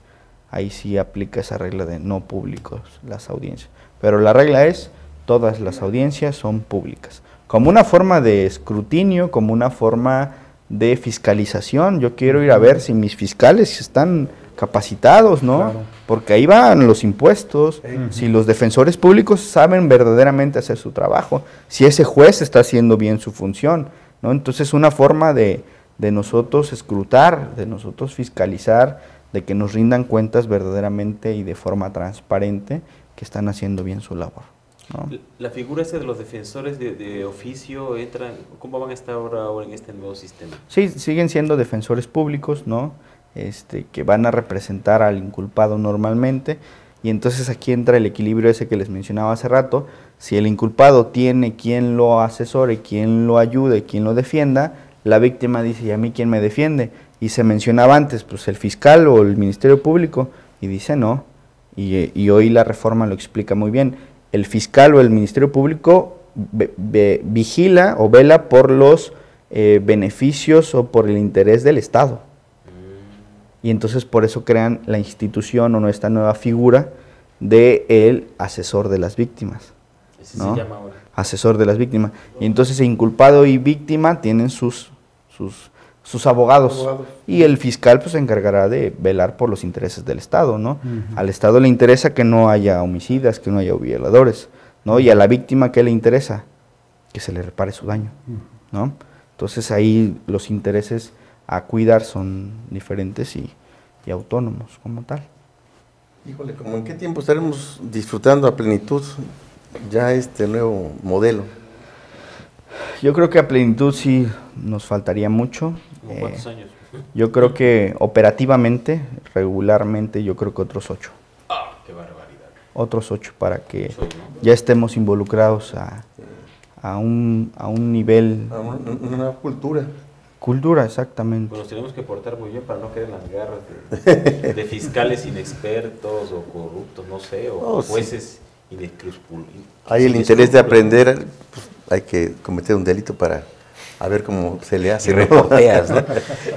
ahí sí aplica esa regla de no públicos las audiencias. Pero la regla es, todas las audiencias son públicas. Como una forma de escrutinio, como una forma de fiscalización. Yo quiero ir a ver si mis fiscales están capacitados, ¿no? Claro. Porque ahí van los impuestos, si los defensores públicos saben verdaderamente hacer su trabajo, si ese juez está haciendo bien su función, ¿no? Entonces una forma de nosotros escrutar, de nosotros fiscalizar, de que nos rindan cuentas verdaderamente y de forma transparente que están haciendo bien su labor, ¿no? La figura esa de los defensores de oficio entran, ¿cómo van a estar ahora en este nuevo sistema? Sí, siguen siendo defensores públicos, ¿no? Que van a representar al inculpado normalmente, y entonces aquí entra el equilibrio ese que les mencionaba hace rato. Si el inculpado tiene quien lo asesore, quien lo ayude, quien lo defienda, la víctima dice, ¿y a mí quién me defiende? Y se mencionaba antes, pues el fiscal o el Ministerio Público, y dice no, y hoy la reforma lo explica muy bien. El fiscal o el Ministerio Público vigila o vela por los beneficios o por el interés del Estado. Y entonces por eso crean la institución o esta nueva figura de el asesor de las víctimas. Ese ¿no? se llama ahora. Asesor de las víctimas. Y entonces inculpado y víctima tienen sus abogados. Y el fiscal pues se encargará de velar por los intereses del Estado, ¿no? Al Estado le interesa que no haya homicidas, que no haya violadores, ¿no? Y a la víctima, ¿qué le interesa? Que se le repare su daño, ¿no? Entonces ahí los intereses a cuidar son diferentes y autónomos como tal. Híjole, ¿cómo en qué tiempo estaremos disfrutando a plenitud ya este nuevo modelo? Yo creo que a plenitud sí nos faltaría mucho. ¿Cuántos años? Yo creo que operativamente, regularmente, yo creo que otros 8. ¡Ah, qué barbaridad! Otros 8 para que 8, ¿no? ya estemos involucrados a un nivel... A una cultura. Cultura, exactamente. Pues nos tenemos que portar muy bien para no caer en las garras de fiscales inexpertos o corruptos, no sé, o jueces inescrupulosos. Hay el interés de aprender, pues, hay que cometer un delito para a ver cómo se le hace. Y reporteas, ¿no?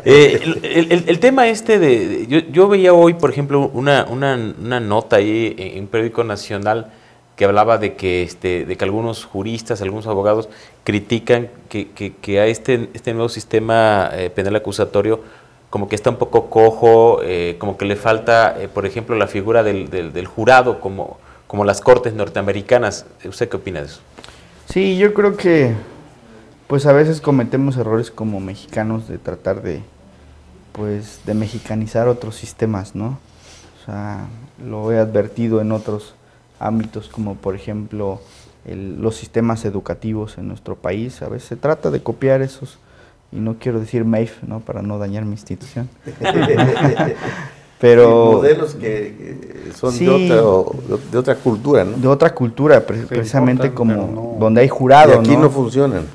El tema yo veía hoy, por ejemplo, una nota ahí en un periódico nacional que hablaba de que algunos juristas, algunos abogados critican que a este nuevo sistema penal acusatorio como que está un poco cojo, como que le falta, por ejemplo, la figura del jurado, como las cortes norteamericanas. ¿Usted qué opina de eso? Sí, yo creo que pues a veces cometemos errores como mexicanos de tratar de mexicanizar otros sistemas, ¿no? O sea, lo he advertido en otros ámbitos como por ejemplo los sistemas educativos en nuestro país. A veces se trata de copiar esos, y no quiero decir MEIF, ¿no? Para no dañar mi institución. Pero modelos que son sí, de otra cultura, ¿no? De otra cultura, precisamente como no, donde hay jurado. Y aquí no funcionan.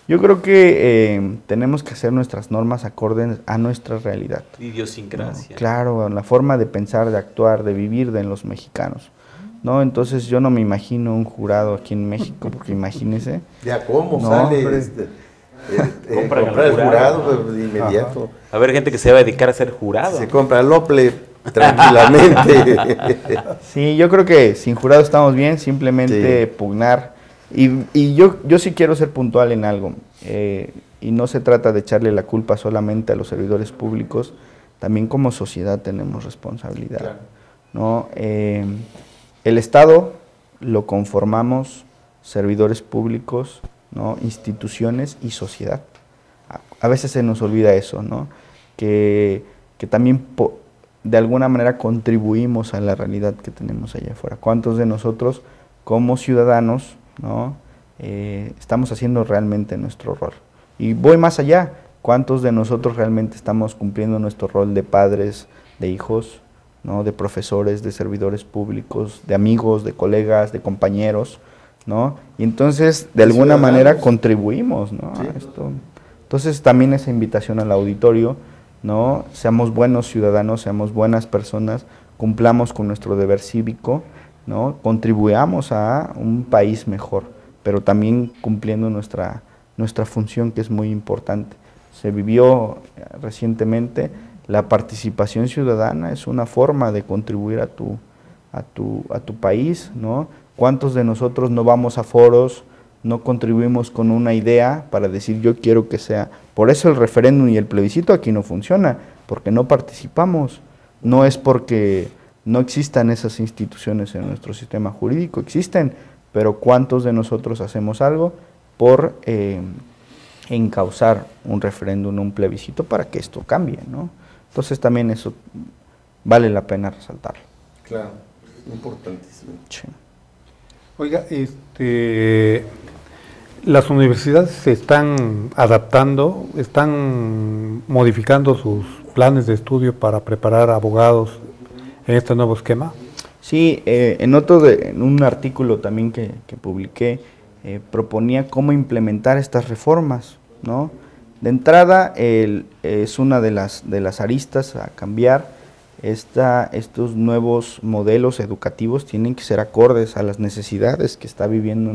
Yo creo que tenemos que hacer nuestras normas acordes a nuestra realidad. Idiosincrasia. ¿No? Claro, la forma de pensar, de actuar, de vivir de los mexicanos, ¿no? Entonces yo no me imagino un jurado aquí en México, porque imagínese. ¿Ya cómo no, sale comprar el jurado de inmediato? Ajá. A ver, gente que se va a dedicar a ser jurado. Se compra el Ople tranquilamente. Sí, yo creo que sin jurado estamos bien, simplemente pugnar. Y yo sí quiero ser puntual en algo, y no se trata de echarle la culpa solamente a los servidores públicos, también como sociedad tenemos responsabilidad, claro, ¿no? El Estado lo conformamos servidores públicos, ¿no? Instituciones y sociedad. A veces se nos olvida eso, ¿no? Que también de alguna manera contribuimos a la realidad que tenemos allá afuera. ¿Cuántos de nosotros como ciudadanos, ¿no? Estamos haciendo realmente nuestro rol? Y voy más allá, ¿cuántos de nosotros realmente estamos cumpliendo nuestro rol de padres, de hijos, ¿no? De profesores, de servidores públicos, de amigos, de colegas, de compañeros, ¿no? Y entonces, de alguna manera, contribuimos, ¿no? Sí. A esto. Entonces, también esa invitación al auditorio, ¿no? Seamos buenos ciudadanos, seamos buenas personas, cumplamos con nuestro deber cívico, ¿no? Contribuyamos a un país mejor, pero también cumpliendo nuestra función, que es muy importante. Se vivió recientemente, la participación ciudadana es una forma de contribuir a tu país, ¿no? ¿Cuántos de nosotros no vamos a foros, no contribuimos con una idea para decir yo quiero que sea? Por eso el referéndum y el plebiscito aquí no funciona, porque no participamos. No es porque no existan esas instituciones en nuestro sistema jurídico, existen, pero ¿cuántos de nosotros hacemos algo por encauzar un referéndum, un plebiscito para que esto cambie, ¿no? Entonces también eso vale la pena resaltarlo. Claro, importantísimo. Sí. Oiga, las universidades se están adaptando, están modificando sus planes de estudio para preparar abogados en este nuevo esquema. Sí, en un artículo también que publiqué, proponía cómo implementar estas reformas, ¿no? De entrada, es una de las aristas a cambiar. Estos nuevos modelos educativos tienen que ser acordes a las necesidades que está viviendo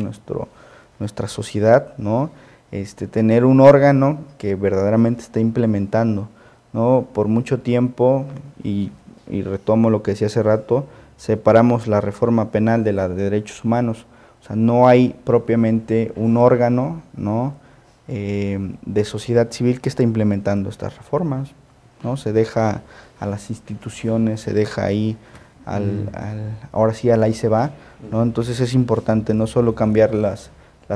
nuestra sociedad, ¿no? Tener un órgano que verdaderamente esté implementando, ¿no? Por mucho tiempo, y retomo lo que decía hace rato, separamos la reforma penal de la de derechos humanos. O sea, no hay propiamente un órgano, ¿no? De sociedad civil que está implementando estas reformas, ¿no? Se deja a las instituciones, se deja ahí, ahora sí al ahí se va, ¿no? Entonces es importante no solo cambiar las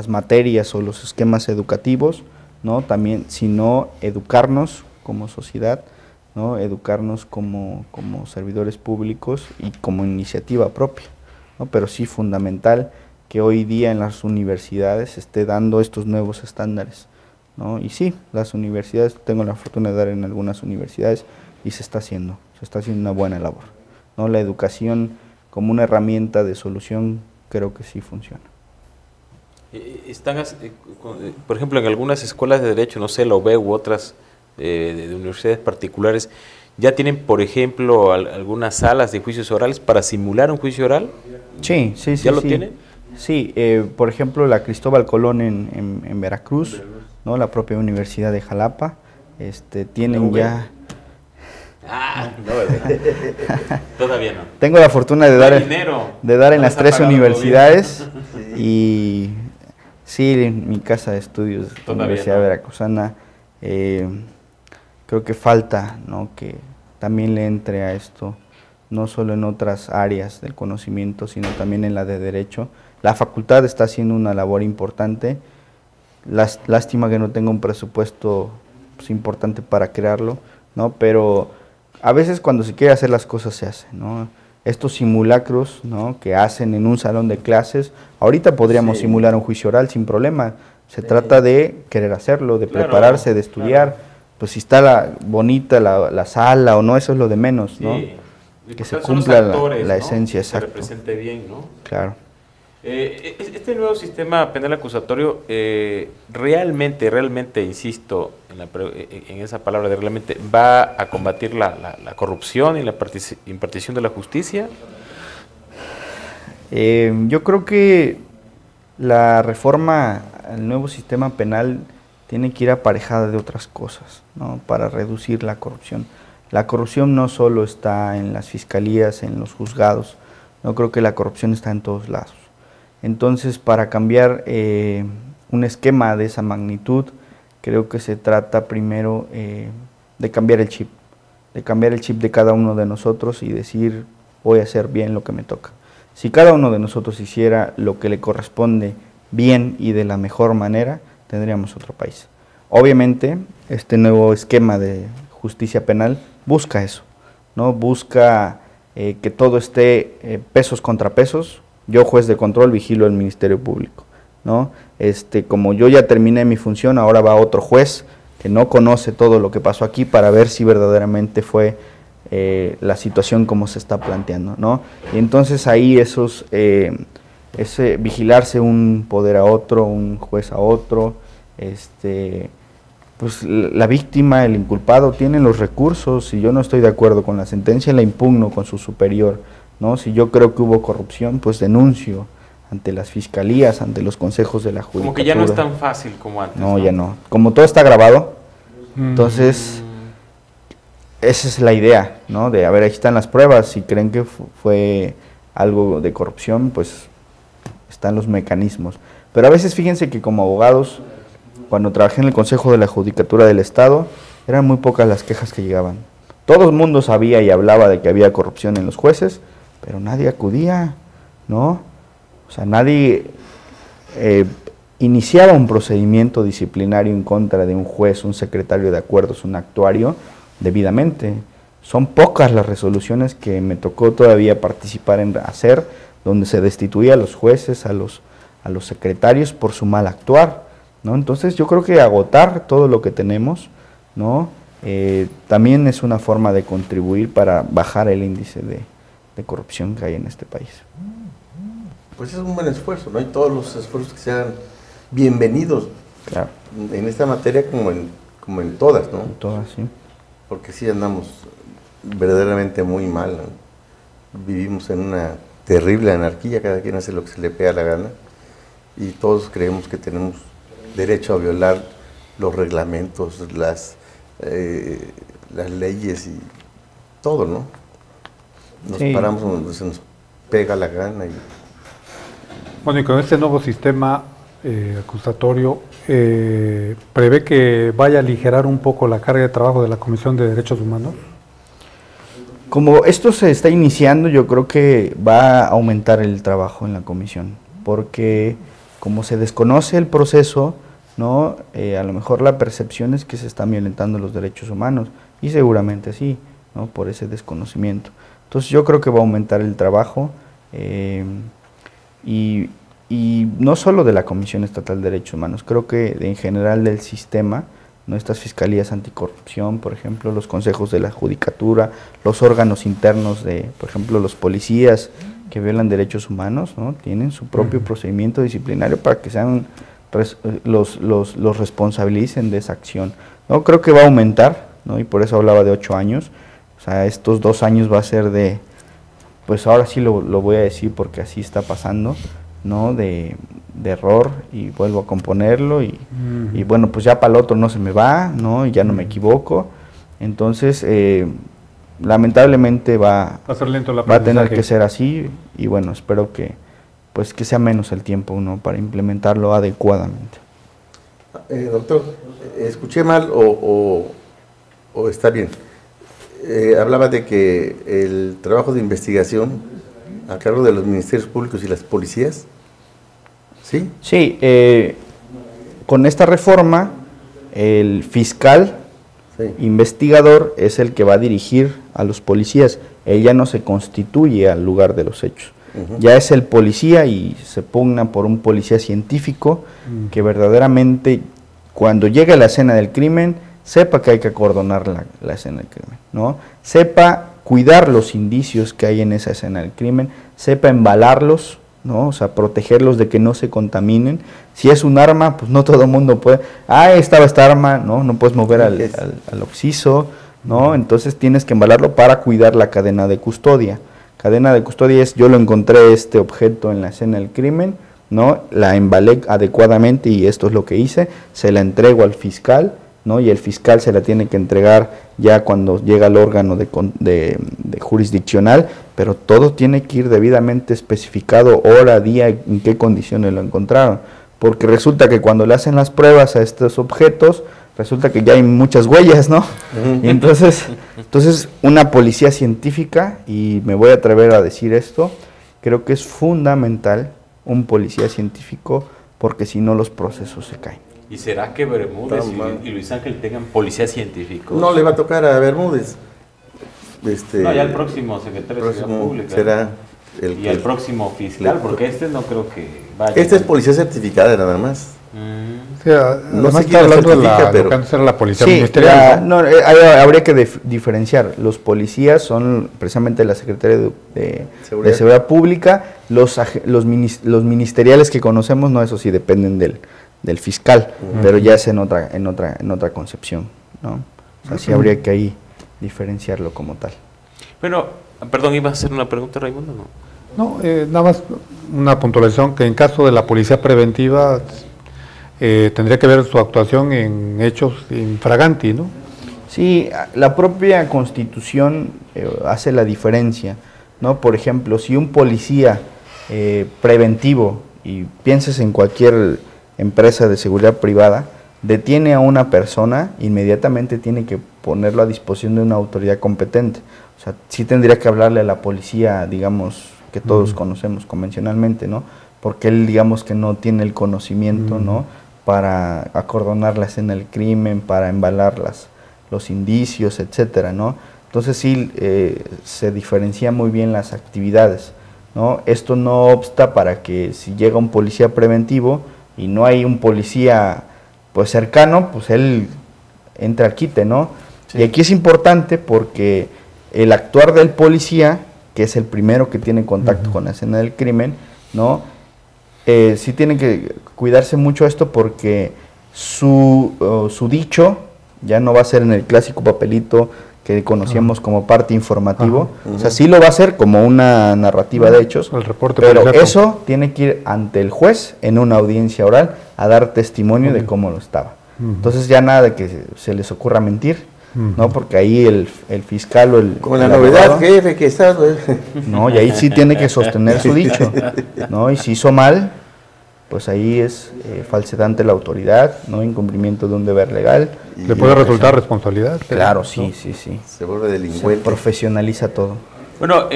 materias o los esquemas educativos, ¿no? También, sino educarnos como sociedad, ¿no? Educarnos como servidores públicos y como iniciativa propia, ¿no? Pero sí fundamental que hoy día en las universidades se esté dando estos nuevos estándares, ¿no? Y sí, las universidades, tengo la fortuna de dar en algunas universidades y se está haciendo una buena labor, ¿no? La educación como una herramienta de solución creo que sí funciona. Están, por ejemplo, en algunas escuelas de derecho, no sé, la UB u otras de universidades particulares, ¿ya tienen, por ejemplo, algunas salas de juicios orales para simular un juicio oral? Sí. ¿Ya lo tienen? Sí, por ejemplo, la Cristóbal Colón en Veracruz, ¿no? La propia Universidad de Jalapa, tienen ya... No, todavía no. Tengo la fortuna de dar en las tres universidades y sí, en mi casa de estudios, la Universidad Veracruzana, creo que falta, ¿no? Que también le entre a esto, no solo en otras áreas del conocimiento, sino también en la de derecho. La facultad está haciendo una labor importante. Lástima que no tenga un presupuesto pues, importante para crearlo, ¿no? Pero a veces cuando se quiere hacer las cosas se hace, ¿no? Estos simulacros, ¿no? Que hacen en un salón de clases, ahorita podríamos simular un juicio oral sin problema. Se trata de querer hacerlo, de prepararse, de estudiar. Pues si está bonita la sala o no, eso es lo de menos, ¿no? Que se cumpla la esencia, exacto. Que se represente bien, ¿no? Claro. Este nuevo sistema penal acusatorio realmente, insisto en esa palabra de realmente, ¿va a combatir la corrupción y la impartición de la justicia? Yo creo que la reforma al nuevo sistema penal tiene que ir aparejada de otras cosas, ¿no? Para reducir la corrupción. La corrupción no solo está en las fiscalías, en los juzgados, no creo que la corrupción está en todos lados. Entonces, para cambiar un esquema de esa magnitud, creo que se trata primero de cambiar el chip de cada uno de nosotros y decir, voy a hacer bien lo que me toca. Si cada uno de nosotros hiciera lo que le corresponde bien y de la mejor manera, tendríamos otro país. Obviamente, este nuevo esquema de justicia penal busca eso, ¿no? Busca que todo esté pesos contra pesos. Yo, juez de control, vigilo el Ministerio Público. ¿no? Como yo ya terminé mi función, ahora va otro juez que no conoce todo lo que pasó aquí para ver si verdaderamente fue la situación como se está planteando, ¿no? Y entonces ahí ese vigilarse un poder a otro, un juez a otro, pues la víctima, el inculpado tienen los recursos. Si yo no estoy de acuerdo con la sentencia, la impugno con su superior, ¿no? Si yo creo que hubo corrupción, pues denuncio ante las fiscalías, ante los consejos de la judicatura. Como que ya no es tan fácil como antes. No, ya no. Como todo está grabado, entonces esa es la idea, ¿no? De, a ver, ahí están las pruebas. Si creen que fue algo de corrupción, pues están los mecanismos. Pero a veces fíjense que como abogados, cuando trabajé en el Consejo de la Judicatura del Estado, eran muy pocas las quejas que llegaban. Todo el mundo sabía y hablaba de que había corrupción en los jueces, pero nadie acudía, ¿no? O sea, nadie iniciaba un procedimiento disciplinario en contra de un juez, un secretario de acuerdos, un actuario, debidamente. Son pocas las resoluciones que me tocó todavía participar en hacer, donde se destituía a los jueces, a los secretarios por su mal actuar, ¿no? Entonces yo creo que agotar todo lo que tenemos, ¿no? También es una forma de contribuir para bajar el índice de corrupción que hay en este país. Pues es un buen esfuerzo, ¿no? Y todos los esfuerzos que se hagan bienvenidos, claro, en esta materia como en todas, ¿no? En todas, sí. Porque sí andamos verdaderamente muy mal, ¿no? Vivimos en una terrible anarquía, cada quien hace lo que se le pega la gana y todos creemos que tenemos derecho a violar los reglamentos, las leyes y todo, ¿no? Nos paramos donde se nos pega la gana. Bueno, y con este nuevo sistema acusatorio, ¿prevé que vaya a aligerar un poco la carga de trabajo de la Comisión de Derechos Humanos? Como esto se está iniciando, yo creo que va a aumentar el trabajo en la comisión, porque como se desconoce el proceso, ¿no? A lo mejor la percepción es que se están violentando los derechos humanos, y seguramente sí, ¿no? Por ese desconocimiento. Entonces yo creo que va a aumentar el trabajo, y no solo de la Comisión Estatal de Derechos Humanos, creo que en general del sistema, ¿no? Estas fiscalías anticorrupción, por ejemplo, los consejos de la judicatura, los órganos internos de, por ejemplo, los policías que violan derechos humanos, ¿no? Tienen su propio procedimiento disciplinario para que sean los responsabilicen de esa acción, ¿no? Creo que va a aumentar, ¿no? Y por eso hablaba de 8 años, o sea, estos 2 años va a ser de, pues ahora sí lo voy a decir porque así está pasando, ¿no? De error, y vuelvo a componerlo y bueno, pues ya para el otro no se me va, ¿no? Y ya no me equivoco. Entonces, lamentablemente va a ser lento el aprendizaje. Va a tener que ser así, y bueno, espero que sea menos el tiempo, ¿no? Para implementarlo adecuadamente. Doctor, ¿escuché mal o está bien? Hablaba de que el trabajo de investigación a cargo de los ministerios públicos y las policías, ¿sí? Sí, con esta reforma, el fiscal investigador es el que va a dirigir a los policías. Él ya no se constituye al lugar de los hechos. Ya es el policía, y se pugna por un policía científico que verdaderamente, cuando llegue a la escena del crimen, sepa que hay que acordonar la escena del crimen, ¿no? Sepa cuidar los indicios que hay en esa escena del crimen, sepa embalarlos, ¿no? O sea, protegerlos de que no se contaminen. Si es un arma, pues no todo el mundo puede, estaba esta arma, ¿no? No puedes mover al occiso, ¿no? Entonces tienes que embalarlo para cuidar la cadena de custodia. Cadena de custodia es, yo lo encontré este objeto en la escena del crimen, ¿no? La embalé adecuadamente y esto es lo que hice, se la entrego al fiscal, ¿no? Y el fiscal se la tiene que entregar ya cuando llega al órgano de jurisdiccional, pero todo tiene que ir debidamente especificado, hora, día, en qué condiciones lo encontraron, porque resulta que cuando le hacen las pruebas a estos objetos, resulta que ya hay muchas huellas, ¿no? Y entonces una policía científica, y me voy a atrever a decir esto, creo que es fundamental un policía científico, porque si no los procesos se caen. ¿Y será que Bermúdez y Luis Ángel tengan policía científicos? No le va a tocar a Bermúdez. No, ya el próximo secretario de Seguridad Pública. Será Y el próximo fiscal, porque este no creo que vaya. Este es policía certificada nada más. O sea, No no sé está quién la hablando de certifica, lo pero- que antes era la policía Sí, ministerial, ¿no? habría que diferenciar. Los policías son precisamente la Secretaría de Seguridad Pública. Los ministeriales que conocemos, no, eso sí, dependen del fiscal, pero ya es en otra concepción, ¿no? O sea, sí habría que ahí diferenciarlo como tal. Bueno, perdón, ¿iba a hacer una pregunta, Raimundo? No. No, nada más una puntualización, que en caso de la policía preventiva tendría que ver su actuación en hechos infraganti, ¿no? Sí, la propia Constitución hace la diferencia, ¿no? Por ejemplo, si un policía preventivo, y pienses en cualquier empresa de seguridad privada, detiene a una persona, inmediatamente tiene que ponerlo a disposición de una autoridad competente. O sea, sí tendría que hablarle a la policía, digamos, que todos conocemos convencionalmente, ¿no? Porque él, digamos, que no tiene el conocimiento, ¿no? Para acordonar la escena del crimen, para embalar los indicios, etcétera, ¿no? Entonces sí se diferencia muy bien las actividades, ¿no? Esto no obsta para que si llega un policía preventivo y no hay un policía pues cercano, pues él entra al quite, ¿no? Sí. Y aquí es importante porque el actuar del policía, que es el primero que tiene contacto con la escena del crimen, ¿no? Sí tiene que cuidarse mucho esto porque su dicho ya no va a ser en el clásico papelito que conocíamos como parte informativo, o sea, sí lo va a hacer como una narrativa de hechos, el reporte pero policiaco. eso tiene que ir ante el juez en una audiencia oral a dar testimonio de cómo lo estaba. Entonces ya nada de que se les ocurra mentir, ¿no? Porque ahí el fiscal o el... Con la el novedad, abogado, jefe, que está... no, y ahí sí tiene que sostener su dicho, ¿no? Y si hizo mal, pues ahí es falsedad ante la autoridad, no incumplimiento de un deber legal. ¿Le puede resultar responsabilidad? Claro, ¿no? sí. Se vuelve Se delincuente. profesionaliza todo. Bueno,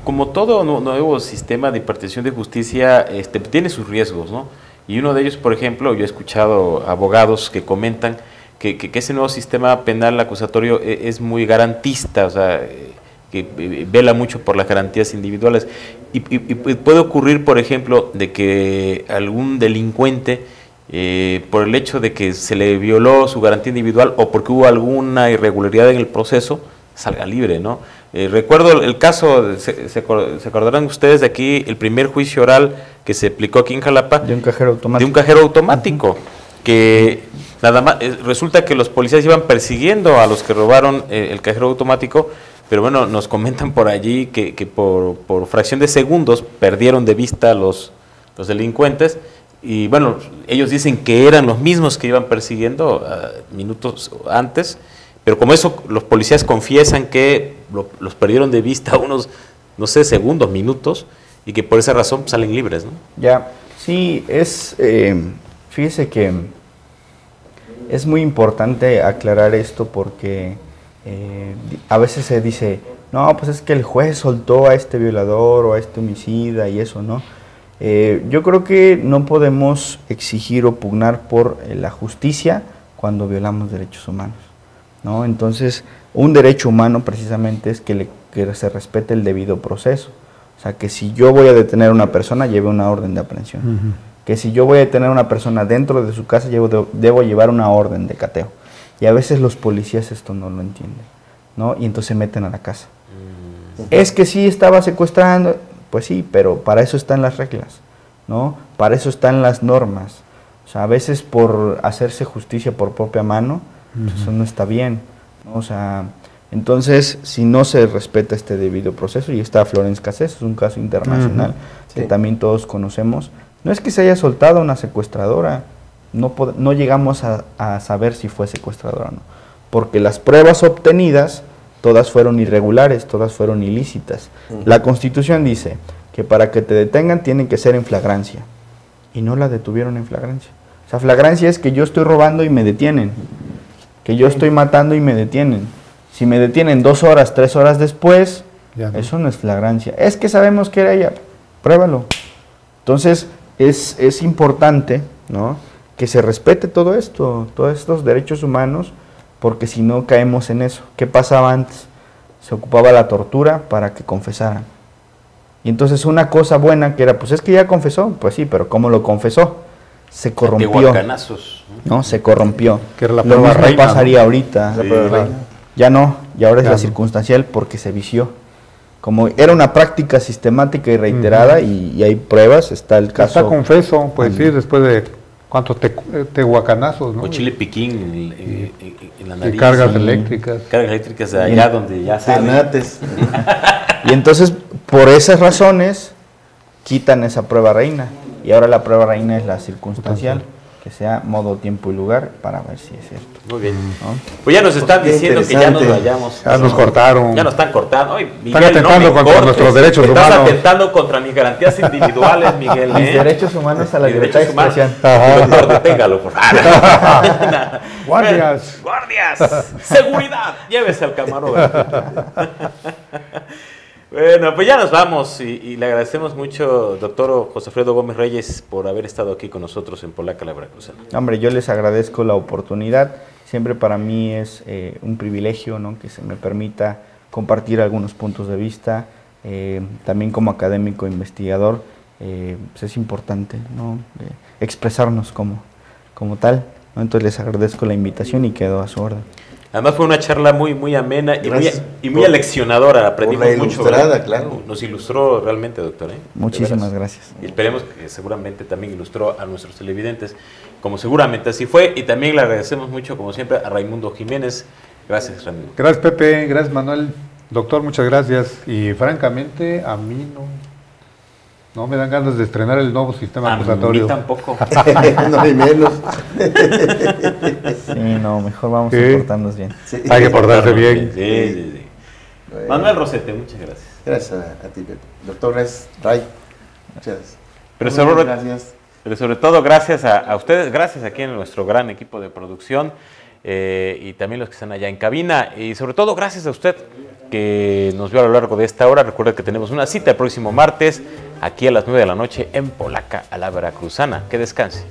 como todo nuevo sistema de impartición de justicia tiene sus riesgos, ¿no? Y uno de ellos, por ejemplo, yo he escuchado abogados que comentan que ese nuevo sistema penal acusatorio es muy garantista, o sea, que vela mucho por las garantías individuales. Y puede ocurrir, por ejemplo, de que algún delincuente, por el hecho de que se le violó su garantía individual o porque hubo alguna irregularidad en el proceso, salga libre, ¿no? Recuerdo el caso, se acordarán ustedes de aquí, el primer juicio oral que se aplicó aquí en Jalapa. De un cajero automático. De un cajero automático, que nada más, resulta que los policías iban persiguiendo a los que robaron el cajero automático, pero bueno, nos comentan por allí que por fracción de segundos perdieron de vista los delincuentes, y bueno, ellos dicen que eran los mismos que iban persiguiendo minutos antes, pero como eso los policías confiesan que los perdieron de vista unos, no sé, segundos, minutos, y que por esa razón salen libres, ¿no? Ya, sí, fíjese que es muy importante aclarar esto porque a veces se dice, no, pues es que el juez soltó a este violador o a este homicida y eso, ¿no? Yo creo que no podemos exigir o pugnar por la justicia cuando violamos derechos humanos, ¿no? Entonces, un derecho humano precisamente es que se respete el debido proceso. O sea, que si yo voy a detener a una persona, lleve una orden de aprehensión. Que si yo voy a detener a una persona dentro de su casa, debo llevar una orden de cateo. Y a veces los policías esto no lo entienden, ¿no? Y entonces se meten a la casa. Es que sí estaba secuestrando, pues sí, pero para eso están las reglas, ¿no? Para eso están las normas. O sea, a veces por hacerse justicia por propia mano, pues eso no está bien, ¿no? O sea, entonces, si no se respeta este debido proceso, y está Florence Cassés, es un caso internacional que también todos conocemos, no es que se haya soltado una secuestradora, no llegamos a saber si fue secuestradora o no, porque las pruebas obtenidas, todas fueron irregulares, todas fueron ilícitas. La Constitución dice que para que te detengan tienen que ser en flagrancia, y no la detuvieron en flagrancia. O sea, flagrancia es que yo estoy robando y me detienen, que yo estoy matando y me detienen. Si me detienen 2 horas, 3 horas después, ya no. Eso no es flagrancia. Es que sabemos que era ella, pruébalo. Entonces, es importante, ¿no?, que se respete todo esto, todos estos derechos humanos, porque si no caemos en eso. ¿Qué pasaba antes? Se ocupaba la tortura para que confesaran, Y entonces una cosa buena que era, pues es que ya confesó, pues sí, pero ¿cómo lo confesó? Se corrompió. Tehuacanazos. ¿No? Se corrompió. Que era la Lo prueba mismo reina, pasaría ¿no? ahorita. La prueba reina. Ya no, y ahora es Ya la no. circunstancial porque se vició. Como era una práctica sistemática y reiterada y hay pruebas, está el caso. Está confeso, pues sí, después de cuántos tehuacanazos, ¿no? O chile piquín en la nariz. Y cargas sí. eléctricas. Cargas eléctricas de allá donde ya sale. Tenates. Y entonces, por esas razones, quitan esa prueba reina. Y ahora la prueba reina es la circunstancial, que sea modo, tiempo y lugar para ver si es cierto. Muy bien. ¿No? Pues ya nos están Qué diciendo que ya nos interesante. vayamos. Ya nos cortaron. Ya nos están cortando. Ay, Miguel, Están atentando no me contra cortes. nuestros derechos Estás humanos. atentando contra mis garantías individuales, Miguel. Mis derechos humanos a la Mis libertad de derechos humanos. expresión. Ajá. Doctor, deténgalo, por favor. Guardias. Guardias. Seguridad. Llévese al camarógrafo. Bueno, pues ya nos vamos y le agradecemos mucho, doctor José Alfredo Gómez Reyes, por haber estado aquí con nosotros en Polaca, la Veracruzana. Hombre, yo les agradezco la oportunidad. Siempre para mí es un privilegio, ¿no?, que se me permita compartir algunos puntos de vista. También como académico investigador, pues es importante, ¿no?, expresarnos como tal, ¿no? Entonces les agradezco la invitación y quedo a su orden. Además fue una charla muy amena Gracias y muy por- aleccionadora. Aprendimos por la mucho. ilustrada, ¿verdad? claro. Nos ilustró realmente, doctor. Muchísimas De veras. gracias. Y esperemos que seguramente también ilustró a nuestros televidentes, como seguramente así fue. Y también le agradecemos mucho, como siempre, a Raimundo Jiménez. Gracias, Raimundo. Gracias, Pepe. Gracias, Manuel. Doctor, muchas gracias. Y francamente, a mí no me dan ganas de estrenar el nuevo sistema A mí acusatorio. tampoco. No hay menos. Sí, no, mejor vamos Sí. a portarnos bien. Sí. Hay que portarse bien. Sí. Bueno, Manuel Rosete, muchas gracias. Gracias a ti, Pepe. Doctor, gracias. Ray. Muchas gracias. Pero Muy sobre, bien, gracias. pero sobre todo gracias a ustedes, gracias aquí en nuestro gran equipo de producción y también los que están allá en cabina. Y sobre todo gracias a usted que nos vio a lo largo de esta hora. Recuerda que tenemos una cita el próximo martes aquí a las 9 de la noche en Polaca, a la Veracruzana. Que descanse.